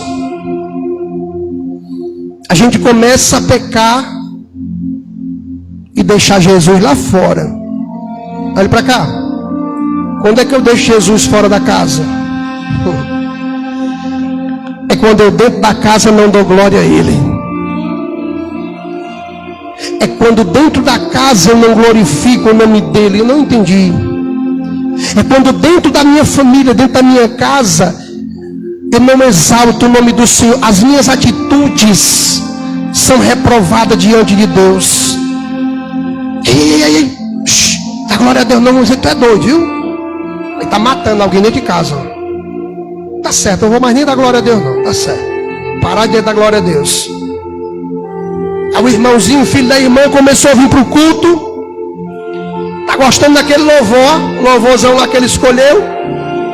a gente começa a pecar e deixar Jesus lá fora. Olha para cá. Quando é que eu deixo Jesus fora da casa? É quando eu dentro da casa não dou glória a Ele. É quando dentro da casa eu não glorifico o nome dEle. Eu não entendi. É quando dentro da minha família, dentro da minha casa, eu não exalto o nome do Senhor. As minhas atitudes são reprovadas diante de Deus. Ei. Dá glória a Deus não, você é doido, viu? Ele está matando alguém dentro de casa. Tá certo, eu não vou mais nem dar glória a Deus não. Tá certo. Parar de dar glória a Deus. Aí o irmãozinho, filho da irmã, começou a vir para o culto. Tá gostando daquele louvor. O louvorzão lá que ele escolheu,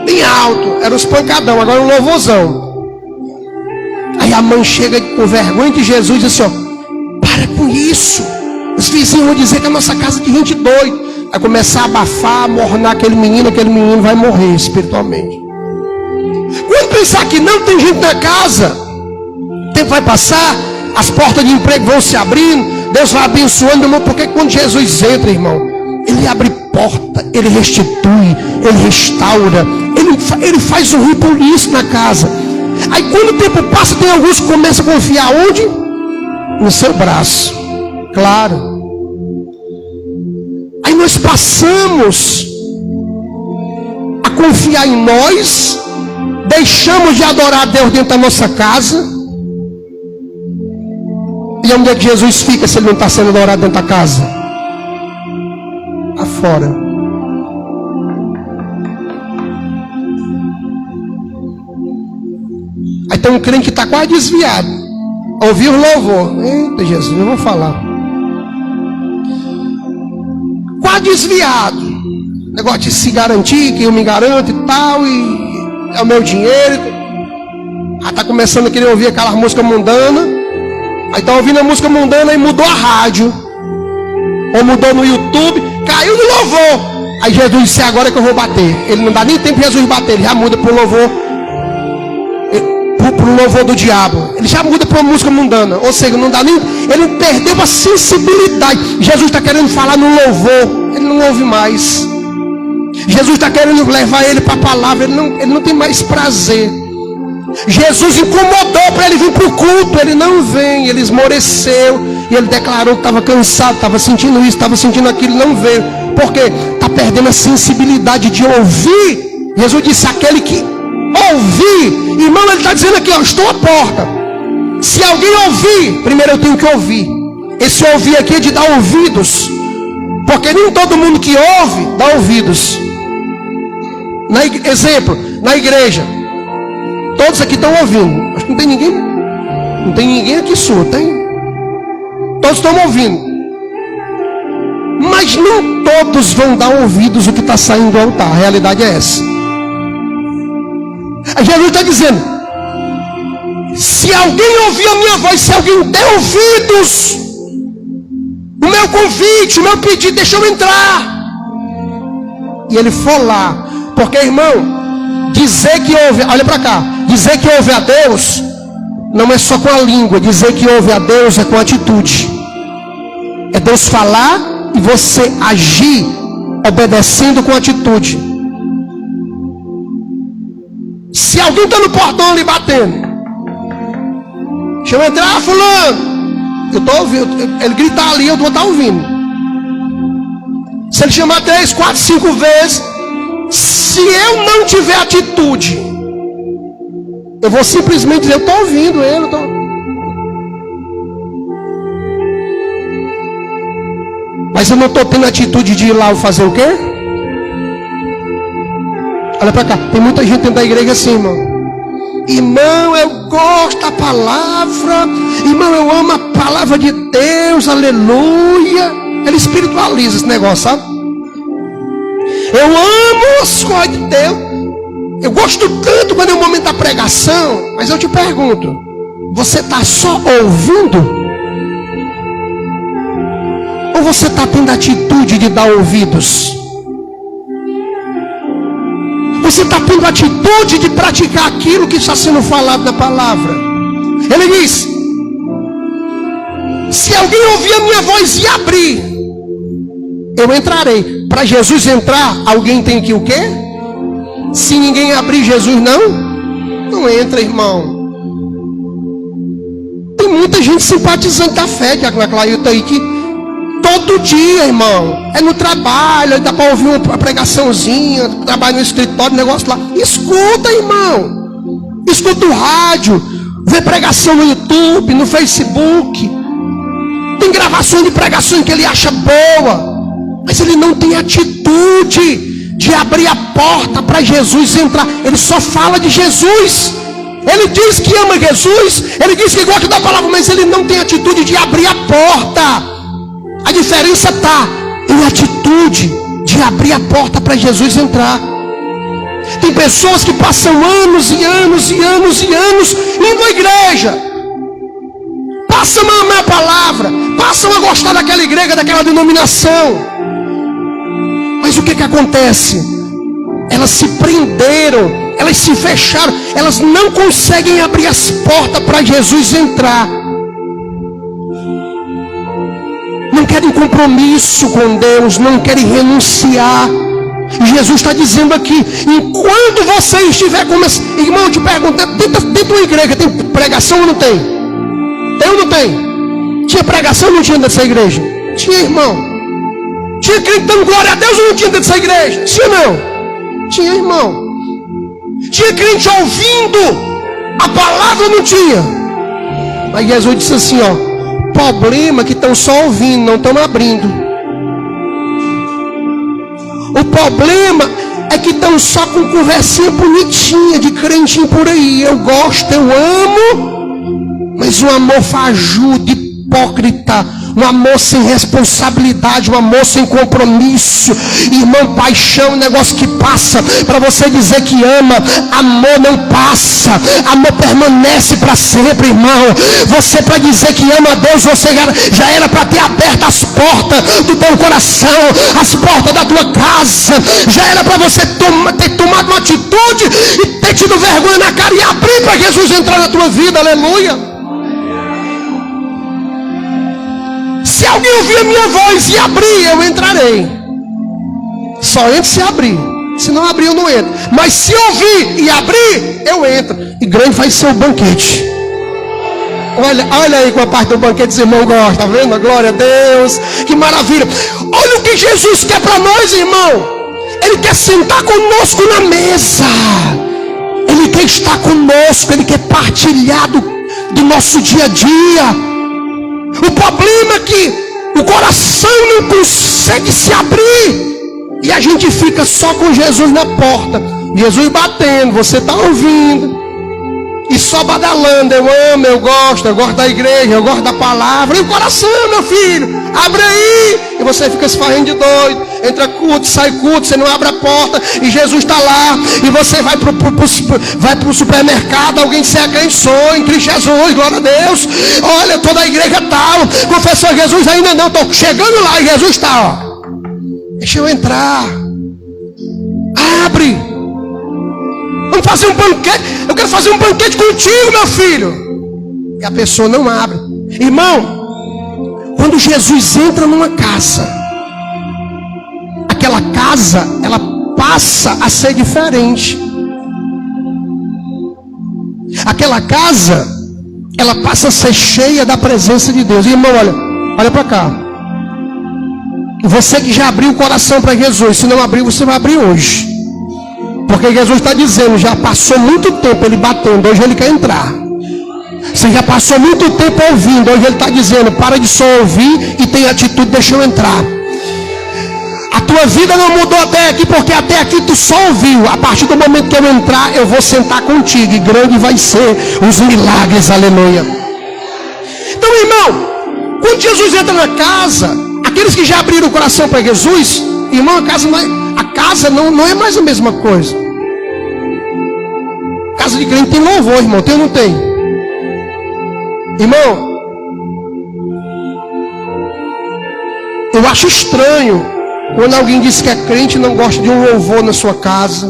bem alto. Era os pancadão, agora um louvorzão. Aí a mãe chega com vergonha de Jesus e diz assim: ó, para com isso. Os vizinhos vão dizer que a nossa casa é de gente doida. Vai começar a abafar, a mornar aquele menino vai morrer espiritualmente. Quando pensar que não tem gente na casa, o tempo vai passar, as portas de emprego vão se abrindo, Deus vai abençoando, irmão. Porque quando Jesus entra, irmão, Ele abre porta, Ele restitui, Ele restaura, Ele faz um rio por isso na casa. Aí quando o tempo passa, tem alguns que começam a confiar onde? No seu braço. Claro. Aí nós passamos a confiar em nós, deixamos de adorar a Deus dentro da nossa casa. E onde é que Jesus fica se Ele não está sendo adorado dentro da casa? Afora. Aí tem um crente que está quase desviado. Ouviu o louvor. Eita Jesus, eu vou falar. Quase desviado. Negócio de se garantir, que eu me garanto e tal, e é o meu dinheiro. Aí está começando a querer ouvir aquela música mundana. Aí está ouvindo a música mundana e mudou a rádio. Ou mudou no YouTube, caiu no louvor. Aí Jesus disse: agora que eu vou bater. Ele não dá nem tempo de Jesus bater, ele já muda para o louvor. Para o louvor do diabo. Ele já muda para uma música mundana. Ou seja, não dá nem. Ele perdeu a sensibilidade. Jesus está querendo falar no louvor, ele não ouve mais. Jesus está querendo levar ele para a palavra, ele não tem mais prazer. Jesus incomodou para ele vir para o culto, ele não vem, ele esmoreceu. E ele declarou que estava cansado, estava sentindo isso, estava sentindo aquilo, não veio. Por quê? Está perdendo a sensibilidade de ouvir. Jesus disse: aquele que ouvir, irmão, ele está dizendo aqui, ó, estou à porta. Se alguém ouvir, primeiro eu tenho que ouvir. Esse ouvir aqui é de dar ouvidos, porque nem todo mundo que ouve dá ouvidos. Exemplo, na igreja, todos aqui estão ouvindo. Acho que não tem ninguém aqui surdo, tem? Todos estão ouvindo. Mas nem todos vão dar ouvidos ao que está saindo do altar. A realidade é essa. A Jesus está dizendo: se alguém ouvir a minha voz, se alguém der ouvidos, o meu convite, o meu pedido, deixa eu entrar. E ele for lá. Porque, irmão, dizer que ouve, olha para cá, dizer que ouve a Deus não é só com a língua. Dizer que ouve a Deus é com a atitude. É Deus falar e você agir obedecendo com atitude. Se alguém está no portão ali batendo, deixa eu entrar, fulano. Eu estou ouvindo. Ele gritar ali, eu vou estar ouvindo. Se ele chamar 3, 4, 5 vezes, se eu não tiver atitude, eu vou simplesmente dizer: eu estou ouvindo ele. Mas eu não estou tendo atitude de ir lá fazer o quê? Olha para cá, tem muita gente dentro da igreja assim, irmão. Irmão, eu gosto da palavra. Irmão, eu amo a palavra de Deus, aleluia. Ele espiritualiza esse negócio, sabe? Eu amo as coisas de Deus. Eu gosto tanto quando é o momento da pregação. Mas eu te pergunto, você está só ouvindo? Ou você está tendo a atitude de dar ouvidos? Você está tendo a atitude de praticar aquilo que está sendo falado na palavra? Ele diz: se alguém ouvir a minha voz e abrir, eu entrarei. Para Jesus entrar, alguém tem que o quê? Se ninguém abrir, Jesus não entra, irmão. Tem muita gente simpatizante da fé, Diácono Aclailton aí, que todo dia, irmão, é no trabalho, dá para ouvir uma pregaçãozinha, trabalha no escritório, negócio lá. Escuta, irmão. Escuta o rádio, vê pregação no YouTube, no Facebook. Tem gravações de pregações que ele acha boa, mas ele não tem atitude de abrir a porta para Jesus entrar. Ele só fala de Jesus. Ele diz que ama Jesus, ele diz que gosta da palavra, mas ele não tem atitude de abrir a porta. A diferença está em atitude de abrir a porta para Jesus entrar. Tem pessoas que passam anos e anos e anos e anos indo à igreja, passam a amar a palavra, passam a gostar daquela igreja, daquela denominação. Mas o que acontece? Elas se prenderam, elas se fecharam, elas não conseguem abrir as portas para Jesus entrar. Não querem compromisso com Deus, não querem renunciar. Jesus está dizendo aqui: enquanto você estiver começando, irmão, eu te pergunto, dentro de uma igreja tem pregação ou não tem? Tem ou não tem? Tinha pregação ou não tinha dessa igreja? Tinha, irmão. Tinha crente dando glória a Deus ou não tinha dentro dessa igreja? Tinha, não? Tinha, irmão. Tinha crente ouvindo a palavra ou não tinha? Mas Jesus disse assim, ó: problema é que estão só ouvindo, não estão abrindo. O problema é que estão só com conversinha bonitinha de crentinho por aí. Eu gosto, eu amo, mas um amor fajudo, hipócrita, um amor sem responsabilidade, um amor sem compromisso. Irmão, paixão é um negócio que passa. Para você dizer que ama, amor não passa, amor permanece para sempre, irmão. Você, para dizer que ama a Deus, você já era para ter aberto as portas do teu coração, as portas da tua casa. Já era para você ter tomado uma atitude e ter tido vergonha na cara e abrir para Jesus entrar na tua vida. Aleluia. Se alguém ouvir a minha voz e abrir, eu entrarei. Só entro se abrir. Se não abrir, eu não entro. Mas se ouvir e abrir, eu entro. E grande vai ser o banquete. Olha aí com a parte do banquete, os irmãos gostam, tá vendo? Glória a Deus, que maravilha. Olha o que Jesus quer para nós, irmão. Ele quer sentar conosco na mesa. Ele quer estar conosco. Ele quer partilhar do nosso dia a dia. O problema é que o coração não consegue se abrir. E a gente fica só com Jesus na porta. Jesus batendo, você está ouvindo. e só badalando, eu amo, eu gosto da igreja, eu gosto da palavra, e o coração, meu filho, abre aí, e você fica se fazendo de doido, entra culto, sai culto, você não abre a porta, e Jesus está lá, e você vai pro supermercado, alguém se abençoa em Cristo Jesus, glória a Deus, olha, toda a igreja tal, confessou Jesus ainda não, estou chegando lá, e Jesus está, ó, deixa eu entrar, abre. Vamos fazer um banquete. Eu quero fazer um banquete contigo, meu filho. E a pessoa não abre. Irmão, quando Jesus entra numa casa, aquela casa, ela passa a ser diferente. Aquela casa, ela passa a ser cheia da presença de Deus. Irmão, olha para cá. Você que já abriu o coração para Jesus, se não abriu, você vai abrir hoje. Porque Jesus está dizendo, já passou muito tempo ele batendo, hoje ele quer entrar. Você já passou muito tempo ouvindo, hoje ele está dizendo, para de só ouvir e tem atitude, deixa eu entrar. A tua vida não mudou até aqui, porque até aqui tu só ouviu. A partir do momento que eu entrar, eu vou sentar contigo, e grande vai ser os milagres, aleluia. Então, irmão, quando Jesus entra na casa, aqueles que já abriram o coração para Jesus, irmão, a casa não é mais a mesma coisa. Casa de crente tem louvor, irmão, tem ou não tem? Irmão, eu acho estranho quando alguém diz que é crente e não gosta de um louvor na sua casa.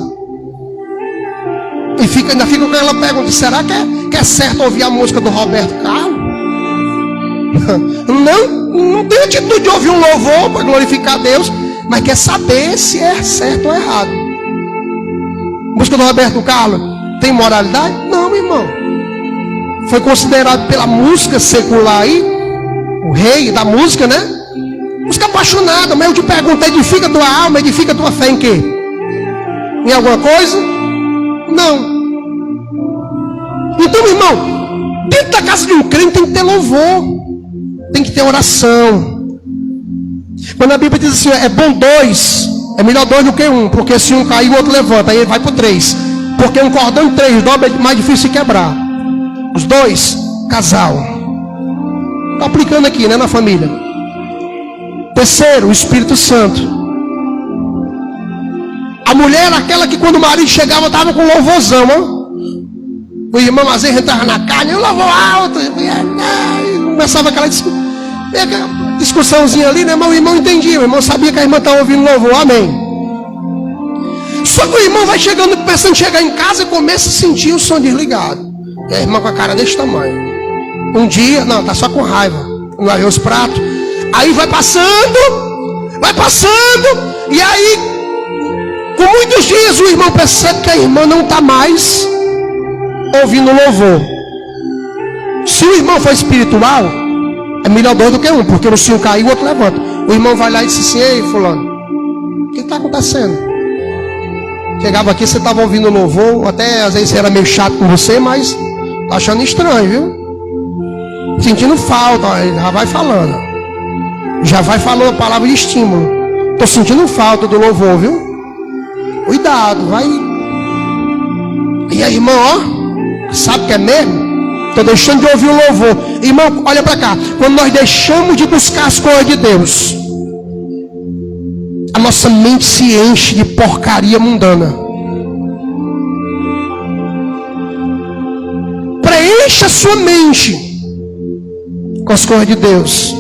E ainda fica com aquela pergunta, será que é certo ouvir a música do Roberto Carlos? Não tem atitude de ouvir um louvor para glorificar a Deus, mas quer saber se é certo ou errado. A música do Roberto Carlos tem moralidade? Não, irmão. Foi considerado pela música secular aí, o rei da música, né? Música apaixonada, mas eu te pergunto, edifica tua alma, edifica tua fé em quê? Em alguma coisa? Não. Então, irmão, dentro da casa de um crente tem que ter louvor, tem que ter oração. Quando a Bíblia diz assim, é bom dois, é melhor dois do que um, porque se um cair, o outro levanta, aí ele vai para 3. Porque um cordão de 3 dobra é mais difícil de quebrar. Os dois, casal. Está aplicando aqui, né, na família. Terceiro, o Espírito Santo. A mulher era aquela que quando o marido chegava, estava com louvorzão, ó. O irmão às vezes entrava na carne, eu louvor alto, e começava aquela discussãozinha ali, né, mas o irmão entendia, o irmão sabia que a irmã estava ouvindo louvor, amém. Só que o irmão vai chegando, pensando em chegar em casa e começa a sentir o som desligado. E a irmã com a cara desse tamanho. Um dia, não, tá só com raiva, não vai ver os pratos. Aí vai passando, e aí, com muitos dias, o irmão percebe que a irmã não está mais ouvindo louvor. Se o irmão for espiritual, é melhor dois do que um, porque se um cair, o outro levanta. O irmão vai lá e diz assim, ei, fulano, o que está acontecendo? Chegava aqui, você estava ouvindo louvor, até às vezes era meio chato com você, mas tá achando estranho, viu? Sentindo falta, ó, já vai falando. Já vai falando a palavra de estímulo. Estou sentindo falta do louvor, viu? Cuidado, vai. E a irmã, ó, sabe que é mesmo? Estou deixando de ouvir o louvor. Irmão, olha para cá. Quando nós deixamos de buscar as coisas de Deus, a nossa mente se enche de porcaria mundana. Preencha a sua mente com as coisas de Deus.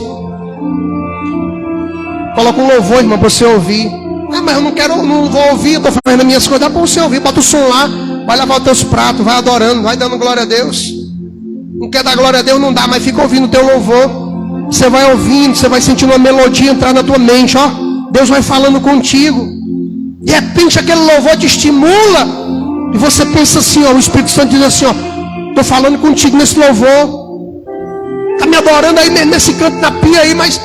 Coloca um louvor, irmão, para você ouvir. Ah, mas eu não vou ouvir, eu estou fazendo as minhas coisas. Dá para você ouvir, bota o som lá, vai lavar os teus pratos, vai adorando, vai dando glória a Deus. Não quer dar glória a Deus, não dá, mas fica ouvindo o teu louvor. Você vai ouvindo, você vai sentindo uma melodia entrar na tua mente, ó. Deus vai falando contigo. De repente aquele louvor te estimula. E você pensa assim, ó, o Espírito Santo diz assim, ó, estou falando contigo nesse louvor. Está me adorando aí nesse canto da pia aí, mas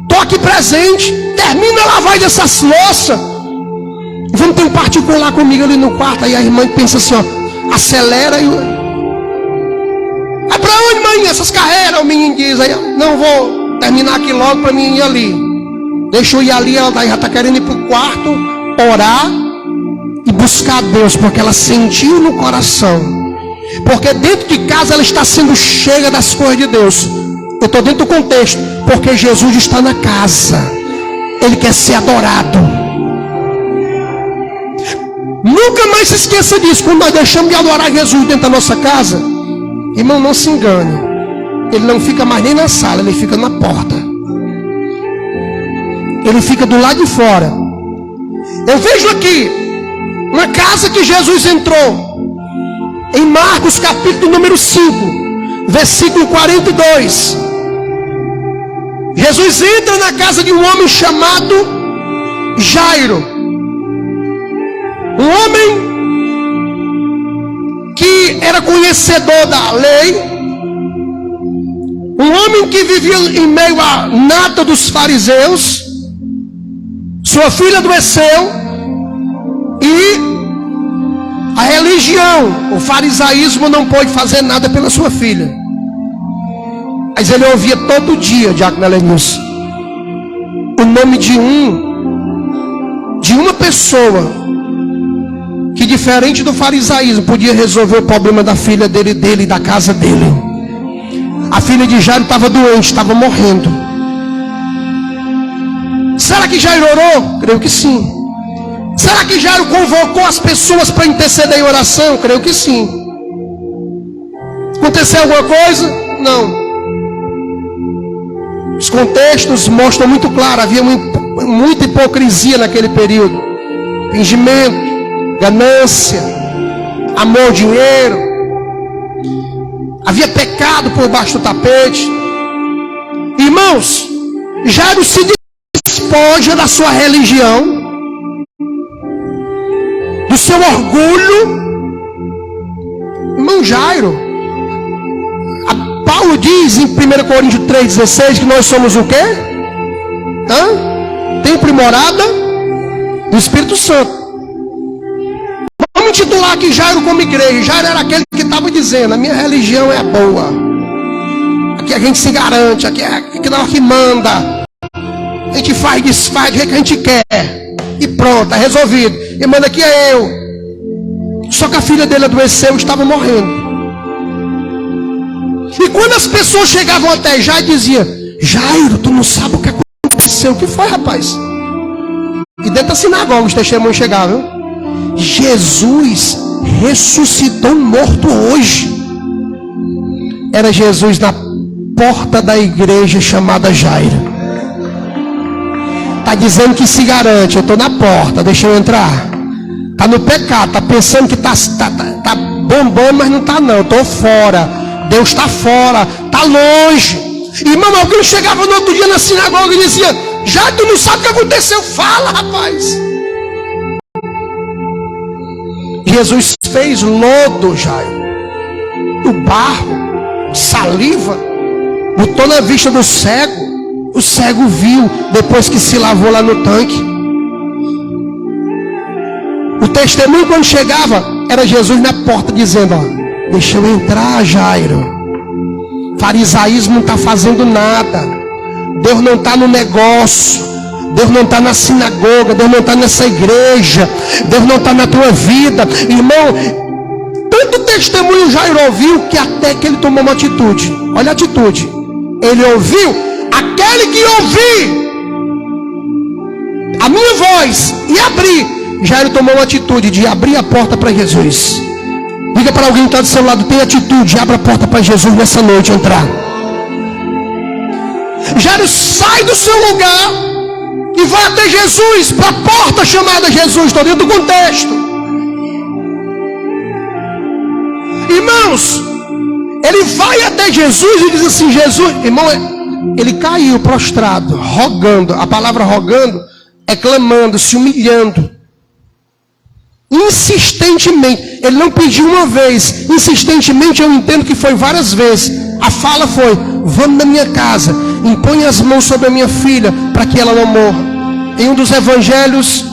estou aqui presente. Termina a lavagem dessas louças. Vamos ter um particular comigo ali no quarto. Aí a irmã pensa assim, ó, acelera e... Vai para onde, mãe? Essas carreiras, o menino diz. Aí, não, vou terminar aqui logo para mim ir ali. Deixa eu ir ali, ela já está querendo ir para o quarto, orar e buscar a Deus, porque ela sentiu no coração Porque dentro de casa ela está sendo cheia das coisas de Deus. Eu estou dentro do contexto, porque Jesus está na casa. Ele quer ser adorado. Nunca mais se esqueça disso. Quando nós deixamos de adorar Jesus dentro da nossa casa, irmão, não se engane. Ele não fica mais nem na sala, ele fica na porta. Ele fica do lado de fora. Eu vejo aqui uma casa que Jesus entrou. Em Marcos capítulo número 5, versículo 42. Jesus entra na casa de um homem chamado Jairo. Um homem que era conhecedor da lei. Um homem que vivia em meio à nata dos fariseus. Sua filha adoeceu. E a religião, o farisaísmo, não pôde fazer nada pela sua filha. Mas ele ouvia todo dia, Diácono Elenilson, o nome de uma pessoa que, diferente do farisaísmo, podia resolver o problema da filha dele e da casa dele. A filha de Jairo estava doente, estava morrendo. Será que Jairo orou? Creio que sim. Será que Jairo convocou as pessoas para interceder em oração? Creio que sim. Aconteceu alguma coisa? Não. Os contextos mostram muito claro. Havia muita hipocrisia naquele período. Fingimento, ganância, amor ao dinheiro. Havia pecado por baixo do tapete. Irmãos, Jairo se despoja da sua religião, do seu orgulho. Irmão Jairo, Paulo diz em 1 Coríntios 3,16 que nós somos o quê? Templo e morada do Espírito Santo. Vamos titular aqui Jairo como igreja. Jairo era aquele que estava dizendo: a minha religião é boa, aqui a gente se garante, aqui nós que manda, a gente faz, desfaz do jeito que a gente quer, e pronto, é resolvido. E manda aqui é eu. Só que a filha dele adoeceu e estava morrendo. E quando as pessoas chegavam até Jairo, diziam: Jairo, tu não sabe o que aconteceu? O que foi, rapaz? E dentro da sinagoga os testemunhos chegavam, viu? Jesus ressuscitou um morto hoje. Era Jesus na porta da igreja chamada Jairo. Está dizendo que se garante. Eu estou na porta, deixa eu entrar. Está no pecado, está pensando que está bombando, mas não está não. Eu estou fora. Deus está fora, está longe. Irmão, alguém chegava no outro dia na sinagoga e dizia: já tu não sabe o que aconteceu? Fala, rapaz. Jesus fez lodo, Jairo, o barro, saliva, botou na vista do cego. O cego viu depois que se lavou lá no tanque. O testemunho, quando chegava, era Jesus na porta dizendo: ó, deixa eu entrar, Jairo. Farisaísmo não está fazendo nada. Deus não está no negócio. Deus não está na sinagoga. Deus não está nessa igreja. Deus não está na tua vida. Irmão, tanto testemunho Jairo ouviu que até que ele tomou uma atitude. Olha a atitude. Ele ouviu. Aquele que ouvir a minha voz e abrir. Jairo tomou uma atitude de abrir a porta para Jesus. Diga para alguém que está do seu lado: tem atitude, abra a porta para Jesus nessa noite entrar. Jairo sai do seu lugar e vai até Jesus, para a porta chamada Jesus. Estou dentro do contexto. Irmãos, ele vai até Jesus e diz assim: Jesus, irmão, ele caiu prostrado, rogando. A palavra rogando é clamando, se humilhando. Insistentemente. Ele não pediu uma vez. Insistentemente eu entendo que foi várias vezes. A fala foi: vamos na minha casa, impõe as mãos sobre a minha filha, para que ela não morra. Em um dos evangelhos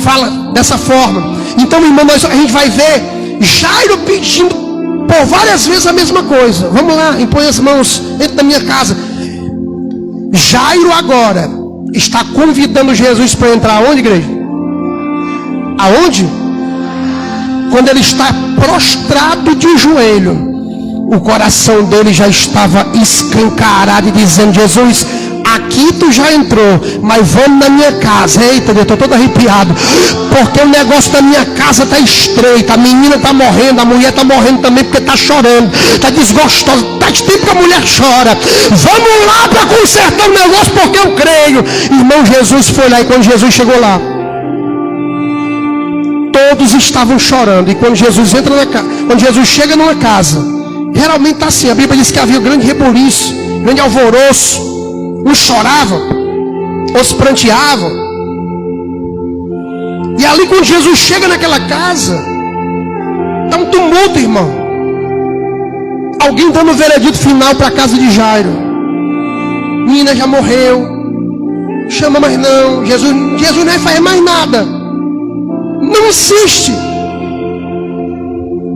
fala dessa forma. Então, irmão, a gente vai ver Jairo pedindo por várias vezes a mesma coisa. Vamos lá, impõe as mãos dentro da minha casa. Jairo agora está convidando Jesus para entrar aonde, igreja? Aonde? quando ele está prostrado de joelho, o coração dele já estava escancarado e dizendo: Jesus, aqui tu já entrou, mas vamos na minha casa. Eita, eu estou todo arrepiado, porque o negócio da minha casa está estreito. A menina está morrendo, a mulher está morrendo também porque está chorando, está desgostosa, faz tempo que a mulher chora. Vamos lá para consertar o negócio, porque eu creio. Irmão, Jesus foi lá, e quando Jesus chegou lá, todos estavam chorando. E quando Jesus entra na casa, quando Jesus chega numa casa, geralmente está assim. A Bíblia diz que havia grande reboliço, grande alvoroço. Uns choravam, outros pranteavam. E ali quando Jesus chega naquela casa, dá um tumulto, irmão. Alguém dando o veredito final para a casa de Jairo. Menina já morreu. Chama, mas não. Jesus não vai fazer mais nada. Não insiste.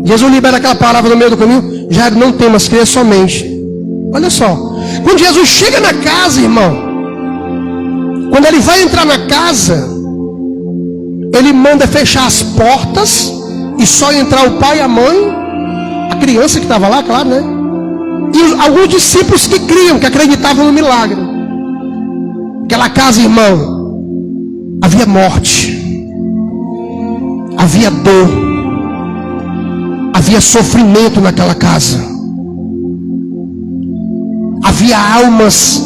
Jesus libera aquela palavra no meio do caminho: Jairo, não temas, creia somente. Olha só. Quando Jesus chega na casa, irmão, quando ele vai entrar na casa, ele manda fechar as portas e só entrar o pai e a mãe, a criança que estava lá, claro, né? E alguns discípulos que criam, que acreditavam no milagre. Aquela casa, irmão, havia morte, havia dor, havia sofrimento naquela casa. Havia almas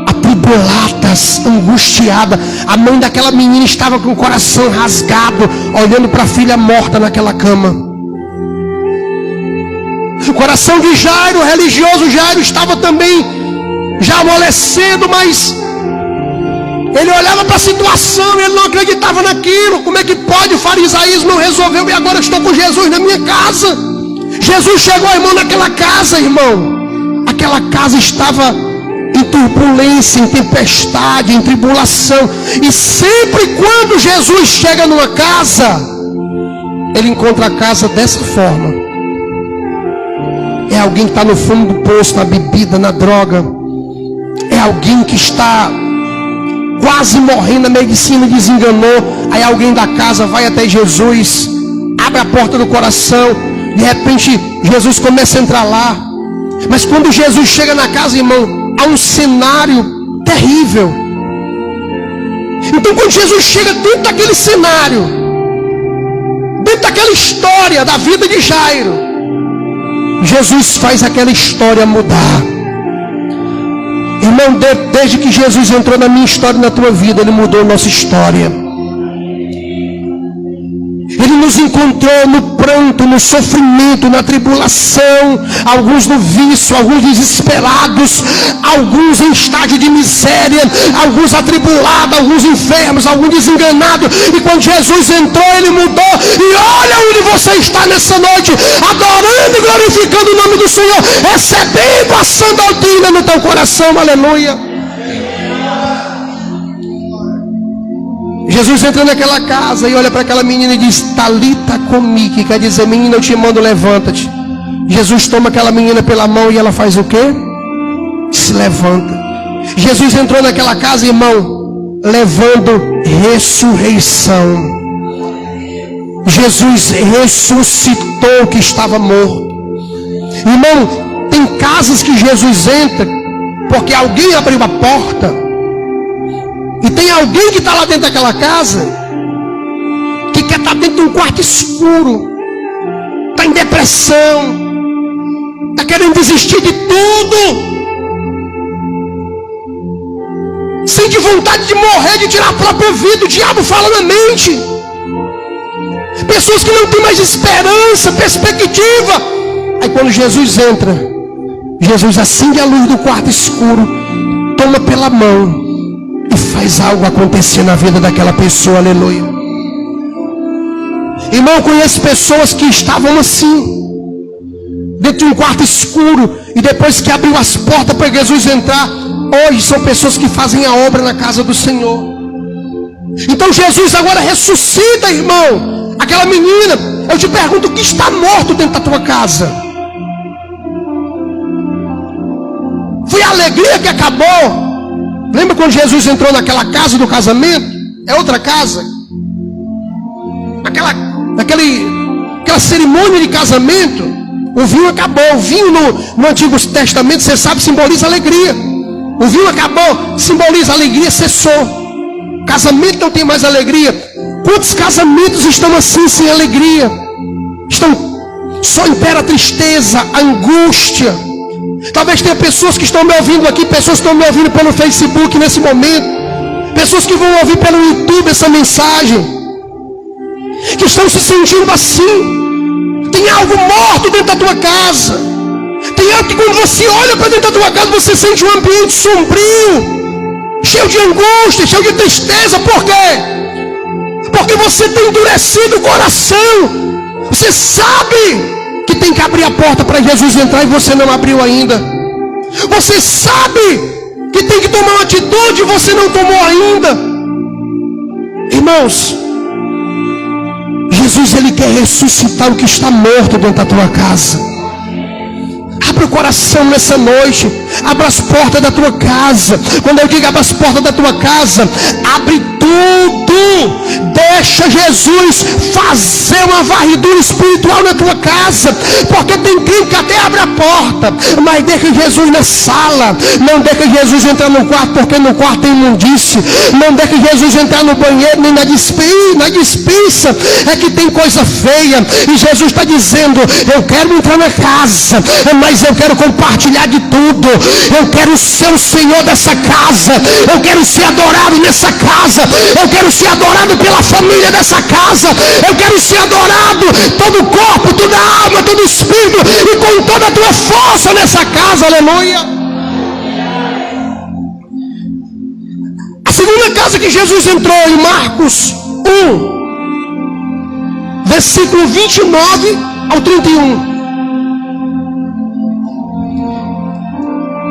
atribuladas, angustiadas. A mãe daquela menina estava com o coração rasgado, olhando para a filha morta naquela cama. O coração de Jairo, religioso Jairo, estava também já amolecendo, mas ele olhava para a situação, ele não acreditava naquilo. Como é que pode? O farisaísmo não resolveu e agora estou com Jesus na minha casa. Jesus chegou, irmão, naquela casa, irmão. Aquela casa estava em turbulência, em tempestade, em tribulação. E sempre quando Jesus chega numa casa, ele encontra a casa dessa forma. É alguém que está no fundo do poço, na bebida, na droga. É alguém que está quase morrendo, a medicina desenganou. Aí alguém da casa vai até Jesus, abre a porta do coração. De repente Jesus começa a entrar lá. Mas quando Jesus chega na casa, irmão, há um cenário terrível. Então quando Jesus chega dentro daquele cenário, dentro daquela história da vida de Jairo, Jesus faz aquela história mudar. Irmão, desde que Jesus entrou na minha história e na tua vida, Ele mudou a nossa história. Ele nos encontrou no pranto, no sofrimento, na tribulação, alguns no vício, alguns desesperados, alguns em estágio de miséria, alguns atribulados, alguns enfermos, alguns desenganados. E quando Jesus entrou, Ele mudou. E olha onde você está nessa noite, adorando e glorificando o nome do Senhor, recebendo a sã doutrina no teu coração, aleluia. Jesus entra naquela casa e olha para aquela menina e diz: Talita cumi, que quer dizer: menina, eu te mando, levanta-te. Jesus toma aquela menina pela mão e ela faz o quê? Se levanta. Jesus entrou naquela casa, irmão, levando ressurreição. Jesus ressuscitou o que estava morto. Irmão, tem casas que Jesus entra porque alguém abriu a porta. E tem alguém que está lá dentro daquela casa, que quer estar dentro de um quarto escuro, está em depressão, está querendo desistir de tudo, sente vontade de morrer, de tirar a própria vida. O diabo fala na mente. Pessoas que não têm mais esperança, perspectiva. Aí quando Jesus entra, Jesus acende a luz do quarto escuro, toma pela mão e faz algo acontecer na vida daquela pessoa, aleluia. Irmão, eu conheço pessoas que estavam assim, dentro de um quarto escuro, e depois que abriu as portas para Jesus entrar, hoje são pessoas que fazem a obra na casa do Senhor. Então Jesus agora ressuscita, irmão, aquela menina. Eu te pergunto: o que está morto dentro da tua casa? Foi a alegria que acabou? Lembra quando Jesus entrou naquela casa do casamento? É outra casa. Naquele aquela cerimônia de casamento, o vinho acabou. O vinho no Antigo Testamento, você sabe, simboliza alegria. O vinho acabou, simboliza alegria, cessou. Casamento não tem mais alegria. Quantos casamentos estão assim, sem alegria? Só impera a tristeza, a angústia. Talvez tenha pessoas que estão me ouvindo aqui, pessoas que estão me ouvindo pelo Facebook nesse momento, pessoas que vão ouvir pelo YouTube essa mensagem, que estão se sentindo assim. Tem algo morto dentro da tua casa. Tem algo que quando você olha para dentro da tua casa, você sente um ambiente sombrio, cheio de angústia, cheio de tristeza. Por quê? Porque você tem endurecido o coração. Você sabe que tem que abrir a porta para Jesus entrar e você não abriu ainda. Você sabe que tem que tomar uma atitude e você não tomou ainda. Irmãos, Jesus, Ele quer ressuscitar o que está morto dentro da tua casa. Abra o coração nessa noite. Abra as portas da tua casa. Quando eu digo abra as portas da tua casa, abre tudo. Deixa Jesus fazer uma varredura espiritual na tua casa. Porque tem crente que até abre a porta, mas deixa Jesus na sala. Não deixa Jesus entrar no quarto, porque no quarto tem imundície. Não deixa Jesus entrar no banheiro, nem na dispensa. É que tem coisa feia. E Jesus está dizendo: eu quero entrar na casa, mas eu quero compartilhar de tudo. Eu quero ser o Senhor dessa casa. Eu quero ser adorado nessa casa. Eu quero ser adorado pela família dessa casa. Eu quero ser adorado todo o corpo, toda a alma, todo o espírito e com toda a tua força nessa casa. Aleluia. A segunda casa que Jesus entrou, em Marcos 1, versículo 29 ao 31.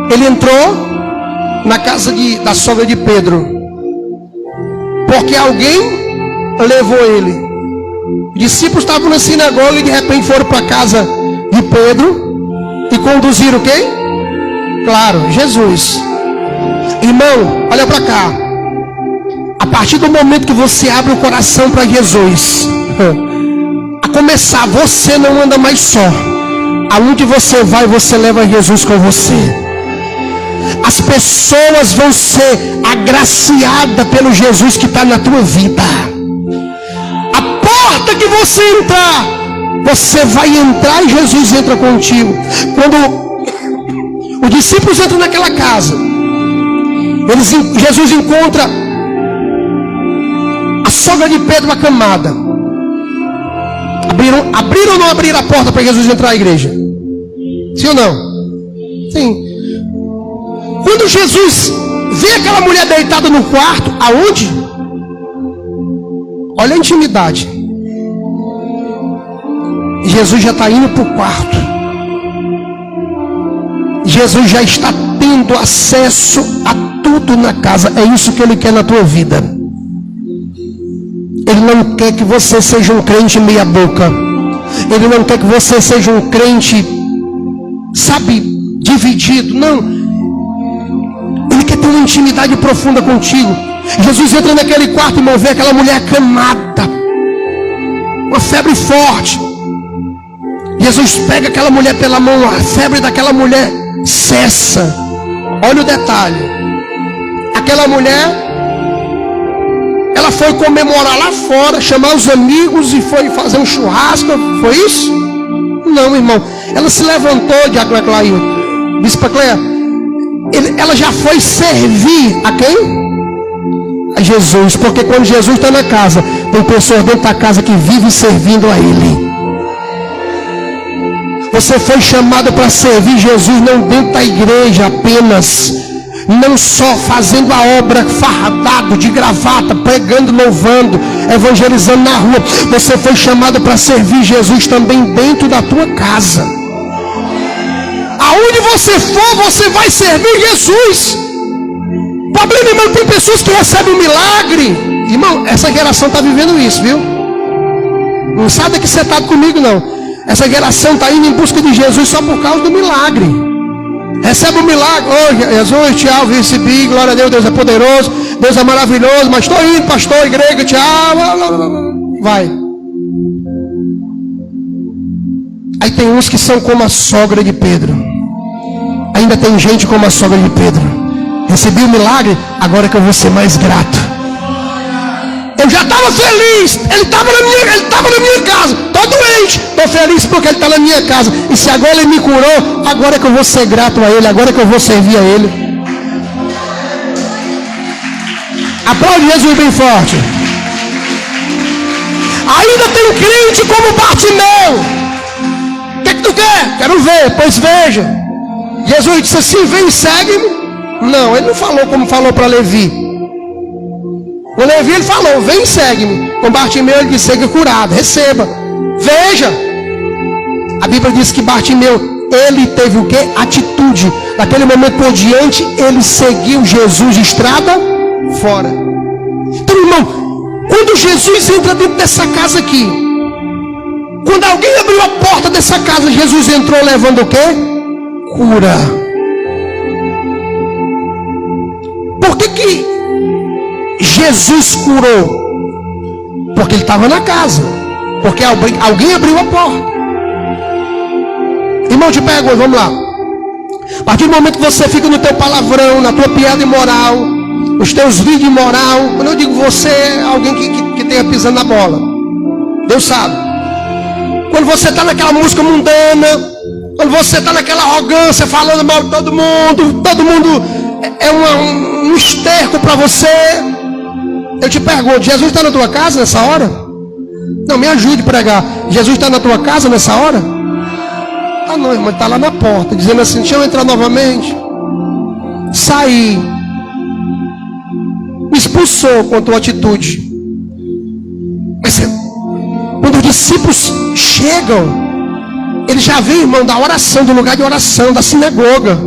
Ele entrou na casa da sogra de Pedro, porque alguém levou ele. Os discípulos estavam na sinagoga e de repente foram para a casa de Pedro e conduziram quem? Claro, Jesus. Irmão, olha para cá. A partir do momento que você abre o coração para Jesus, a começar, você não anda mais só. Aonde você vai, você leva Jesus com você. As pessoas vão ser agraciadas pelo Jesus que está na tua vida. A porta que você entrar, você vai entrar e Jesus entra contigo. Quando os discípulos entram naquela casa, Jesus encontra a sogra de Pedro acamada. Abriram ou não abriram a porta para Jesus entrar à igreja? Sim ou não? Sim. Quando Jesus vê aquela mulher deitada no quarto, aonde? Olha a intimidade. Jesus já está indo para o quarto. Jesus já está tendo acesso a tudo na casa. É isso que Ele quer na tua vida. Ele não quer que você seja um crente meia boca. Ele não quer que você seja um crente, sabe, dividido. Não. Ele quer ter uma intimidade profunda contigo. Jesus entra naquele quarto e vê aquela mulher acamada, uma febre forte. Jesus pega aquela mulher pela mão, a febre daquela mulher cessa. Olha o detalhe. Aquela mulher, ela foi comemorar lá fora, chamar os amigos e foi fazer um churrasco. Foi isso? Não, irmão. Ela se levantou, Diácono Clailton, Bispa Cleia. Ela já foi servir a quem? A Jesus. Porque quando Jesus está na casa, tem pessoas dentro da casa que vivem servindo a Ele. Você foi chamado para servir Jesus, não dentro da igreja apenas, não só fazendo a obra fardado, de gravata, pregando, louvando, evangelizando na rua. Você foi chamado para servir Jesus também dentro da tua casa. Aonde você for, você vai servir Jesus. O problema, irmão, tem pessoas que recebem um milagre. Irmão, essa geração está vivendo isso, viu? Não sai daqui sentado comigo, não. Essa geração está indo em busca de Jesus só por causa do milagre. Recebe um milagre. Oh, Jesus, tchau, recebi, glória a Deus, Deus é poderoso, Deus é maravilhoso, mas estou indo, pastor, igreja, tchau. Vai. Aí tem uns que são como a sogra de Pedro. Ainda tem gente como a sogra de Pedro. Recebi o milagre, agora que eu vou ser mais grato. Eu já estava feliz. Ele estava na minha casa. Estou doente. Estou feliz porque ele está na minha casa. E se agora ele me curou, agora que eu vou ser grato a ele. Agora que eu vou servir a ele. Aplaude Jesus bem forte. Ainda tem crente como Bartimeu. O que tu quer? Quero ver. Pois veja. Jesus disse assim: vem e segue-me. Não, ele não falou como falou para Levi. O Levi ele falou: vem e segue-me. Com Bartimeu ele disse: seja curado, receba. Veja. A Bíblia diz que Bartimeu, ele teve o que? Atitude. Daquele momento por diante, ele seguiu Jesus de estrada fora. Então, irmão, quando Jesus entra dentro dessa casa aqui, quando alguém abriu a porta dessa casa, Jesus entrou levando o quê? Cura. Por que Jesus curou? Porque ele estava na casa. Porque alguém abriu a porta. Irmão, te pergunto, vamos lá. A partir do momento que você fica no teu palavrão, na tua piada imoral, nos teus vídeos imoral, quando eu digo você, é alguém que tenha pisando na bola. Deus sabe. Quando você está naquela música mundana, quando você está naquela arrogância, falando mal de todo mundo é um esterco para você. Eu te pergunto, Jesus está na tua casa nessa hora? Não, me ajude a pregar. Jesus está na tua casa nessa hora? Ah não, irmão, está lá na porta, dizendo assim: deixa eu entrar novamente. Saí. Me expulsou com a tua atitude. Mas quando os discípulos chegam, eles já vêm, irmão, da oração, do lugar de oração, da sinagoga.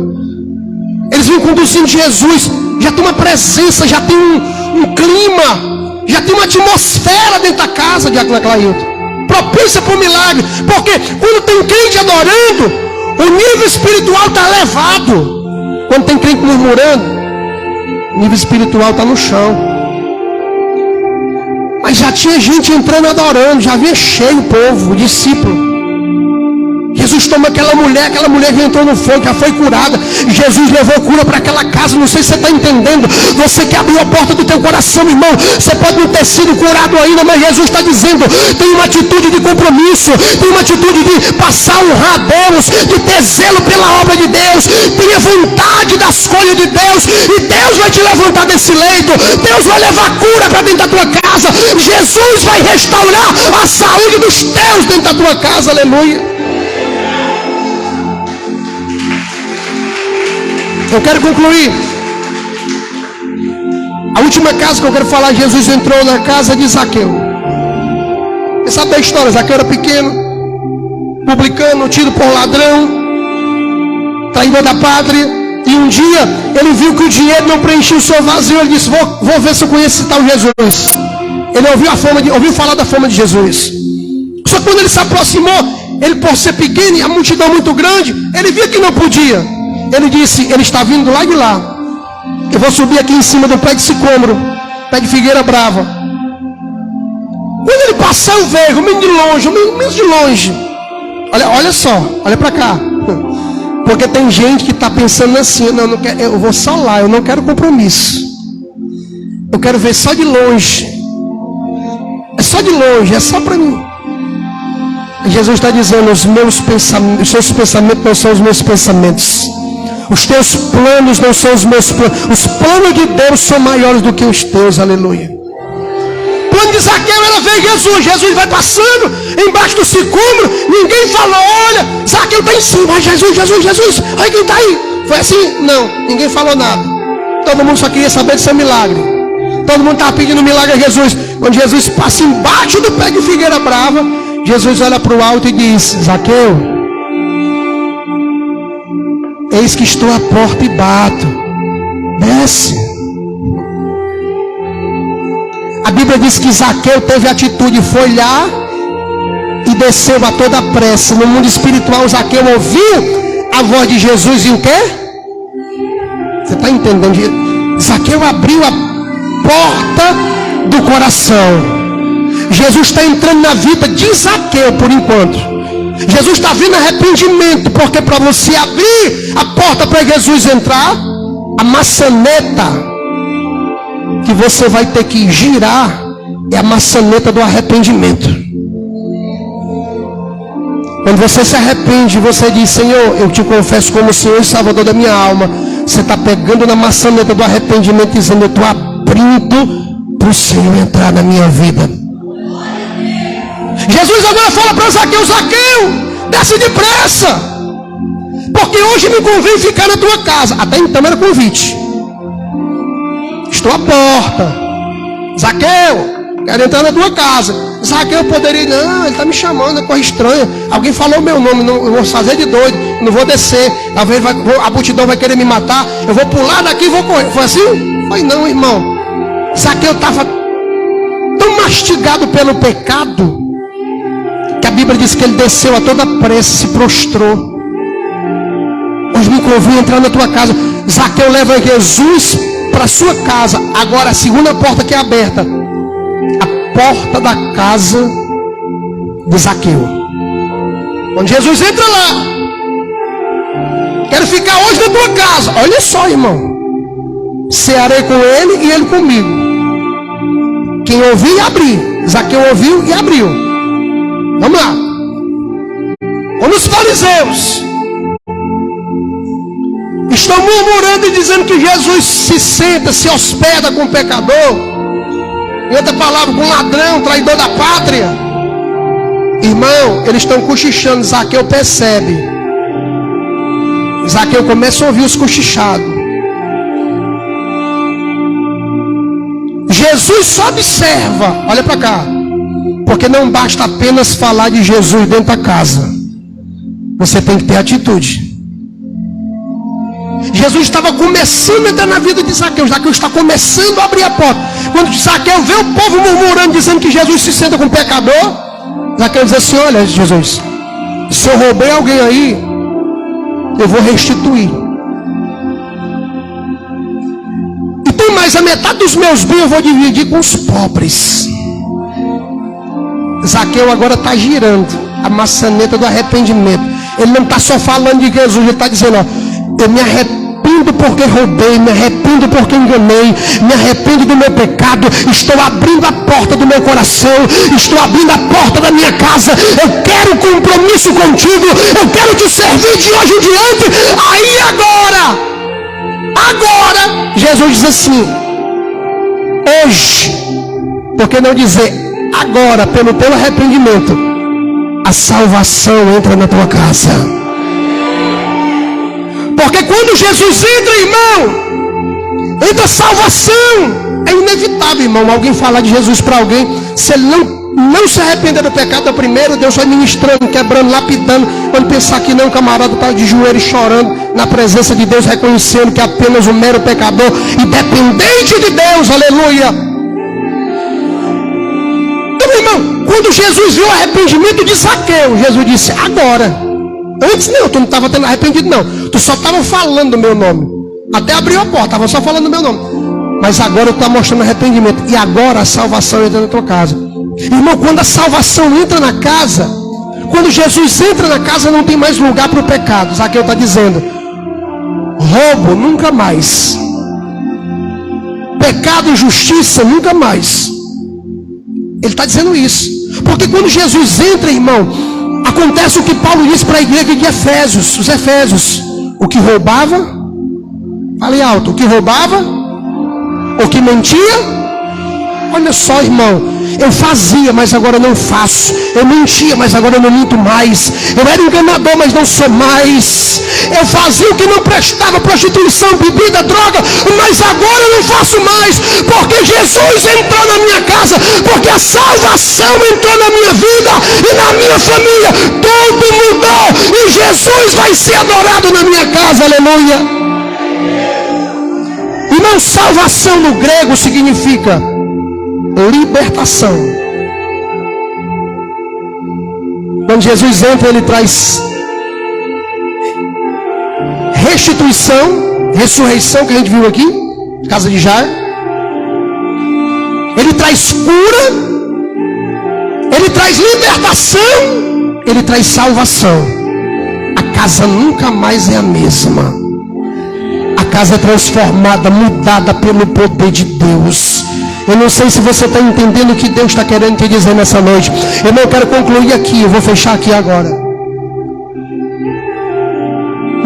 Eles vêm conduzindo Jesus. Já tem uma presença, já tem um clima, já tem uma atmosfera dentro da casa de Clailton, propícia para o milagre. Porque quando tem crente adorando, o nível espiritual está elevado. Quando tem crente murmurando, o nível espiritual está no chão. Mas já tinha gente entrando adorando, já vinha cheio o povo, o discípulo. Jesus toma aquela mulher que entrou no fogo, já foi curada. Jesus levou cura para aquela casa. Não sei se você está entendendo. Você que abriu a porta do teu coração, irmão, você pode não ter sido curado ainda, mas Jesus está dizendo: tem uma atitude de compromisso, tem uma atitude de passar a honrar a Deus, de ter zelo pela obra de Deus, tenha vontade das coisas de Deus, e Deus vai te levantar desse leito. Deus vai levar cura para dentro da tua casa. Jesus vai restaurar a saúde dos teus dentro da tua casa. Aleluia. Eu quero concluir. A última casa que eu quero falar, Jesus entrou na casa de Zaqueu. Você sabe da história? Zaqueu era pequeno, publicano, tido por ladrão, traidor da pátria. E um dia ele viu que o dinheiro não preenchia o seu vazio. Ele disse: vou ver se eu conheço esse tal Jesus. Ele ouviu falar da fama de Jesus. Só que quando ele se aproximou, ele, por ser pequeno e a multidão muito grande, ele via que não podia. Ele disse: ele está vindo lá de lá. Eu vou subir aqui em cima do pé de sicômoro, pé de figueira brava. Quando ele passou, eu vejo o menino de longe. Olha só, olha para cá. Porque tem gente que está pensando assim: não quero, eu vou só lá, eu não quero compromisso. Eu quero ver só de longe. É só de longe, é só para mim. Jesus está dizendo: os seus pensamentos não são os meus pensamentos. Os teus planos não são os meus planos. Os planos de Deus são maiores do que os teus. Aleluia. O plano de Zaqueu era ver Jesus. Jesus vai passando embaixo do sicômoro. Ninguém falou: olha, Zaqueu está em cima. Jesus. Olha quem está aí. Foi assim? Não, ninguém falou nada. Todo mundo só queria saber de seu milagre. Todo mundo estava pedindo milagre a Jesus. Quando Jesus passa embaixo do pé de figueira brava, Jesus olha para o alto e diz: Zaqueu, eis que estou à porta e bato. Desce. A Bíblia diz que Zaqueu teve atitude, foi lá e desceu a toda pressa. No mundo espiritual, Zaqueu ouviu a voz de Jesus e o quê? Você está entendendo? Zaqueu abriu a porta do coração. Jesus está entrando na vida de Zaqueu por enquanto. Jesus está vendo arrependimento, porque para você abrir a porta para Jesus entrar, a maçaneta que você vai ter que girar é a maçaneta do arrependimento. Quando você se arrepende, você diz: Senhor, eu te confesso como Senhor e Salvador da minha alma. Você está pegando na maçaneta do arrependimento, dizendo: eu estou abrindo para o Senhor entrar na minha vida. Jesus agora fala para Zaqueu: Zaqueu, desce depressa, porque hoje me convém ficar na tua casa. Até então era convite. Estou à porta. Zaqueu, quero entrar na tua casa. Zaqueu poderia: não, ele está me chamando, é coisa estranha. Alguém falou meu nome, não, eu vou fazer de doido, não vou descer. Talvez a multidão vai querer me matar. Eu vou pular daqui e vou correr. Foi assim? Foi não, irmão. Zaqueu estava tão mastigado pelo pecado, que a Bíblia diz que ele desceu a toda pressa, se prostrou. Hoje me convém entrar na tua casa. Zaqueu leva Jesus para a sua casa. Agora a segunda porta que é aberta, a porta da casa de Zaqueu. Quando Jesus entra lá: quero ficar hoje na tua casa. Olha só, irmão, cearei com ele e ele comigo. Quem ouviu e abriu. Zaqueu ouviu e abriu. Vamos lá. Quando os fariseus estão murmurando e dizendo que Jesus se senta, se hospeda com o pecador, em outra palavra, com ladrão, traidor da pátria, irmão, eles estão cochichando. Zaqueu percebe. Zaqueu começa a ouvir os cochichados. Jesus só observa. Olha para cá. Porque não basta apenas falar de Jesus dentro da casa. Você tem que ter atitude. Jesus estava começando a entrar na vida de Zaqueu. Zaqueu está começando a abrir a porta. Quando Zaqueu vê o povo murmurando, dizendo que Jesus se senta com o pecador, Zaqueu diz assim: olha, Jesus, se eu roubei alguém aí, eu vou restituir. E tem mais, a metade dos meus bens eu vou dividir com os pobres. Zaqueu agora está girando a maçaneta do arrependimento. Ele não está só falando de Jesus, ele está dizendo: ó, eu me arrependo porque roubei, me arrependo porque enganei, me arrependo do meu pecado, estou abrindo a porta do meu coração, estou abrindo a porta da minha casa, eu quero compromisso contigo, eu quero te servir de hoje em diante. Aí agora, Jesus diz assim: hoje, por que não dizer agora, pelo teu arrependimento, a salvação entra na tua casa. Porque quando Jesus entra, irmão, entra salvação. É inevitável, irmão, alguém falar de Jesus para alguém. Se ele não se arrepender do pecado primeiro, Deus vai ministrando, quebrando, lapidando. Quando pensar que não, o camarada está de joelho chorando na presença de Deus, reconhecendo que é apenas um mero pecador e dependente de Deus. Aleluia. Então, irmão, quando Jesus viu o arrependimento de Zaqueu, Jesus disse: agora. Antes não, tu não estava tendo arrependido não. Tu só estava falando do meu nome. Até abriu a porta, estava só falando do meu nome. Mas agora eu estou mostrando arrependimento. E agora a salvação entra na tua casa. Irmão, quando a salvação entra na casa, quando Jesus entra na casa, não tem mais lugar para o pecado. Zaqueu está dizendo: roubo nunca mais, pecado e injustiça nunca mais. Ele está dizendo isso. Porque quando Jesus entra, irmão, acontece o que Paulo disse para a igreja de Efésios, os Efésios: o que roubava, fale alto, o que roubava, o que mentia. Olha só, irmão, eu fazia, mas agora não faço. Eu mentia, mas agora eu não minto mais. Eu era enganador, mas não sou mais. Eu fazia o que não prestava, prostituição, bebida, droga, mas agora eu não faço mais, porque Jesus entrou na minha casa, porque a salvação entrou na minha vida e na minha família. Tudo mudou e Jesus vai ser adorado na minha casa. Aleluia. Irmão, salvação no grego significa libertação. Quando Jesus entra, ele traz restituição, ressurreição, que a gente viu aqui, casa de Jairo. Ele traz cura, ele traz libertação, Ele traz salvação. A casa nunca mais é a mesma. A casa é transformada, mudada pelo poder de Deus. Eu não sei se você está entendendo o que Deus está querendo te dizer nessa noite. Eu não quero concluir aqui, eu vou fechar aqui agora.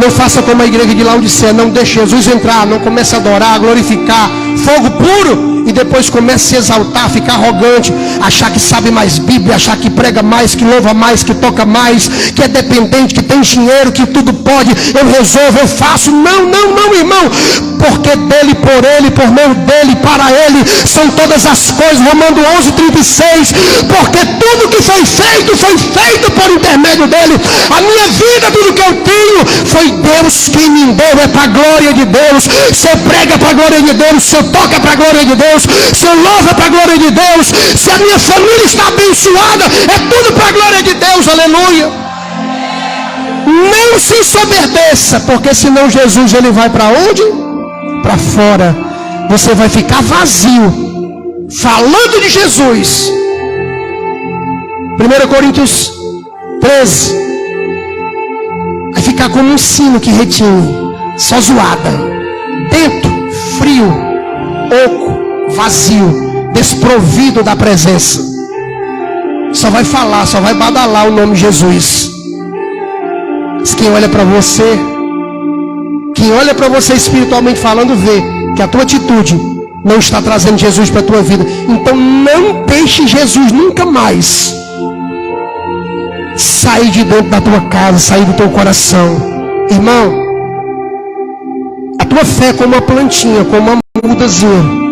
Não faça como a igreja de Laodiceia, não deixe Jesus entrar, não comece a adorar, a glorificar, fogo puro, e depois comece a se exaltar, ficar arrogante, achar que sabe mais Bíblia, achar que prega mais, que louva mais, que toca mais, que é dependente, que tem dinheiro, que tudo pode, eu resolvo, eu faço. Não, não, não, irmão, porque dele, por ele, por meio dele, para ele, são todas as coisas. Romanos 11:36, porque tudo que foi feito por intermédio dele. A minha vida, tudo que eu tenho, foi Deus quem me deu, é para a glória de Deus. Se eu prego é para a glória de Deus, se eu toco é para a glória de Deus, se eu louvo é para a glória de Deus, se a minha família está abençoada, é tudo para a glória de Deus, aleluia. Não se ensoberbeça, porque senão Jesus ele vai para onde? Para fora. Você vai ficar vazio, falando de Jesus. 1 Coríntios 13, vai ficar como um sino que retine, só zoada, dentro, frio, oco, vazio, desprovido da presença. Só vai falar, só vai badalar o nome de Jesus. Mas quem olha para você, espiritualmente falando, vê que a tua atitude não está trazendo Jesus para a tua vida. Então não deixe Jesus nunca mais sair de dentro da tua casa, sair do teu coração. Irmão, a tua fé é como uma plantinha, como uma mudazinha.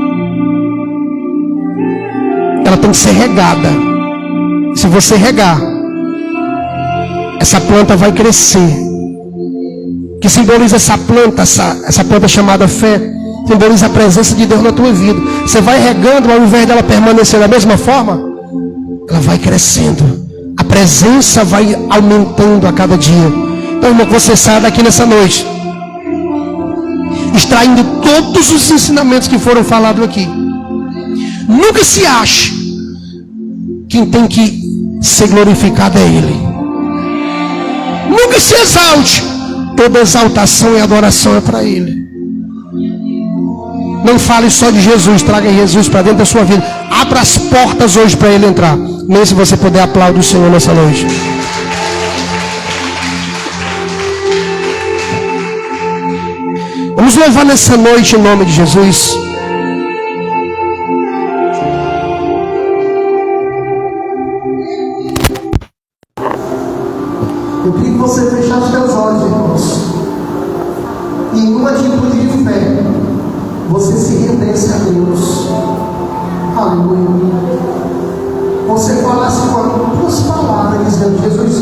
Ela tem que ser regada. Se você regar, essa planta vai crescer. Que simboliza essa planta, essa planta chamada fé, simboliza a presença de Deus na tua vida. Você vai regando, ao invés dela permanecer da mesma forma, ela vai crescendo. A presença vai aumentando a cada dia. Então, irmão, que você saia daqui nessa noite, extraindo todos os ensinamentos que foram falados aqui. Nunca se ache. Quem tem que ser glorificado é Ele. Nunca se exalte. Toda exaltação e adoração é para Ele. Não fale só de Jesus, traga Jesus para dentro da sua vida. Abra as portas hoje para Ele entrar. Nem se você puder aplaudir o Senhor nessa noite. Vamos louvar nessa noite em nome de Jesus. Eu queria que você fechasse os seus olhos, irmãos. E em uma atitude de fé, você se rendesse a Deus. Aleluia. Você falasse com as tuas palavras, dizendo: Jesus,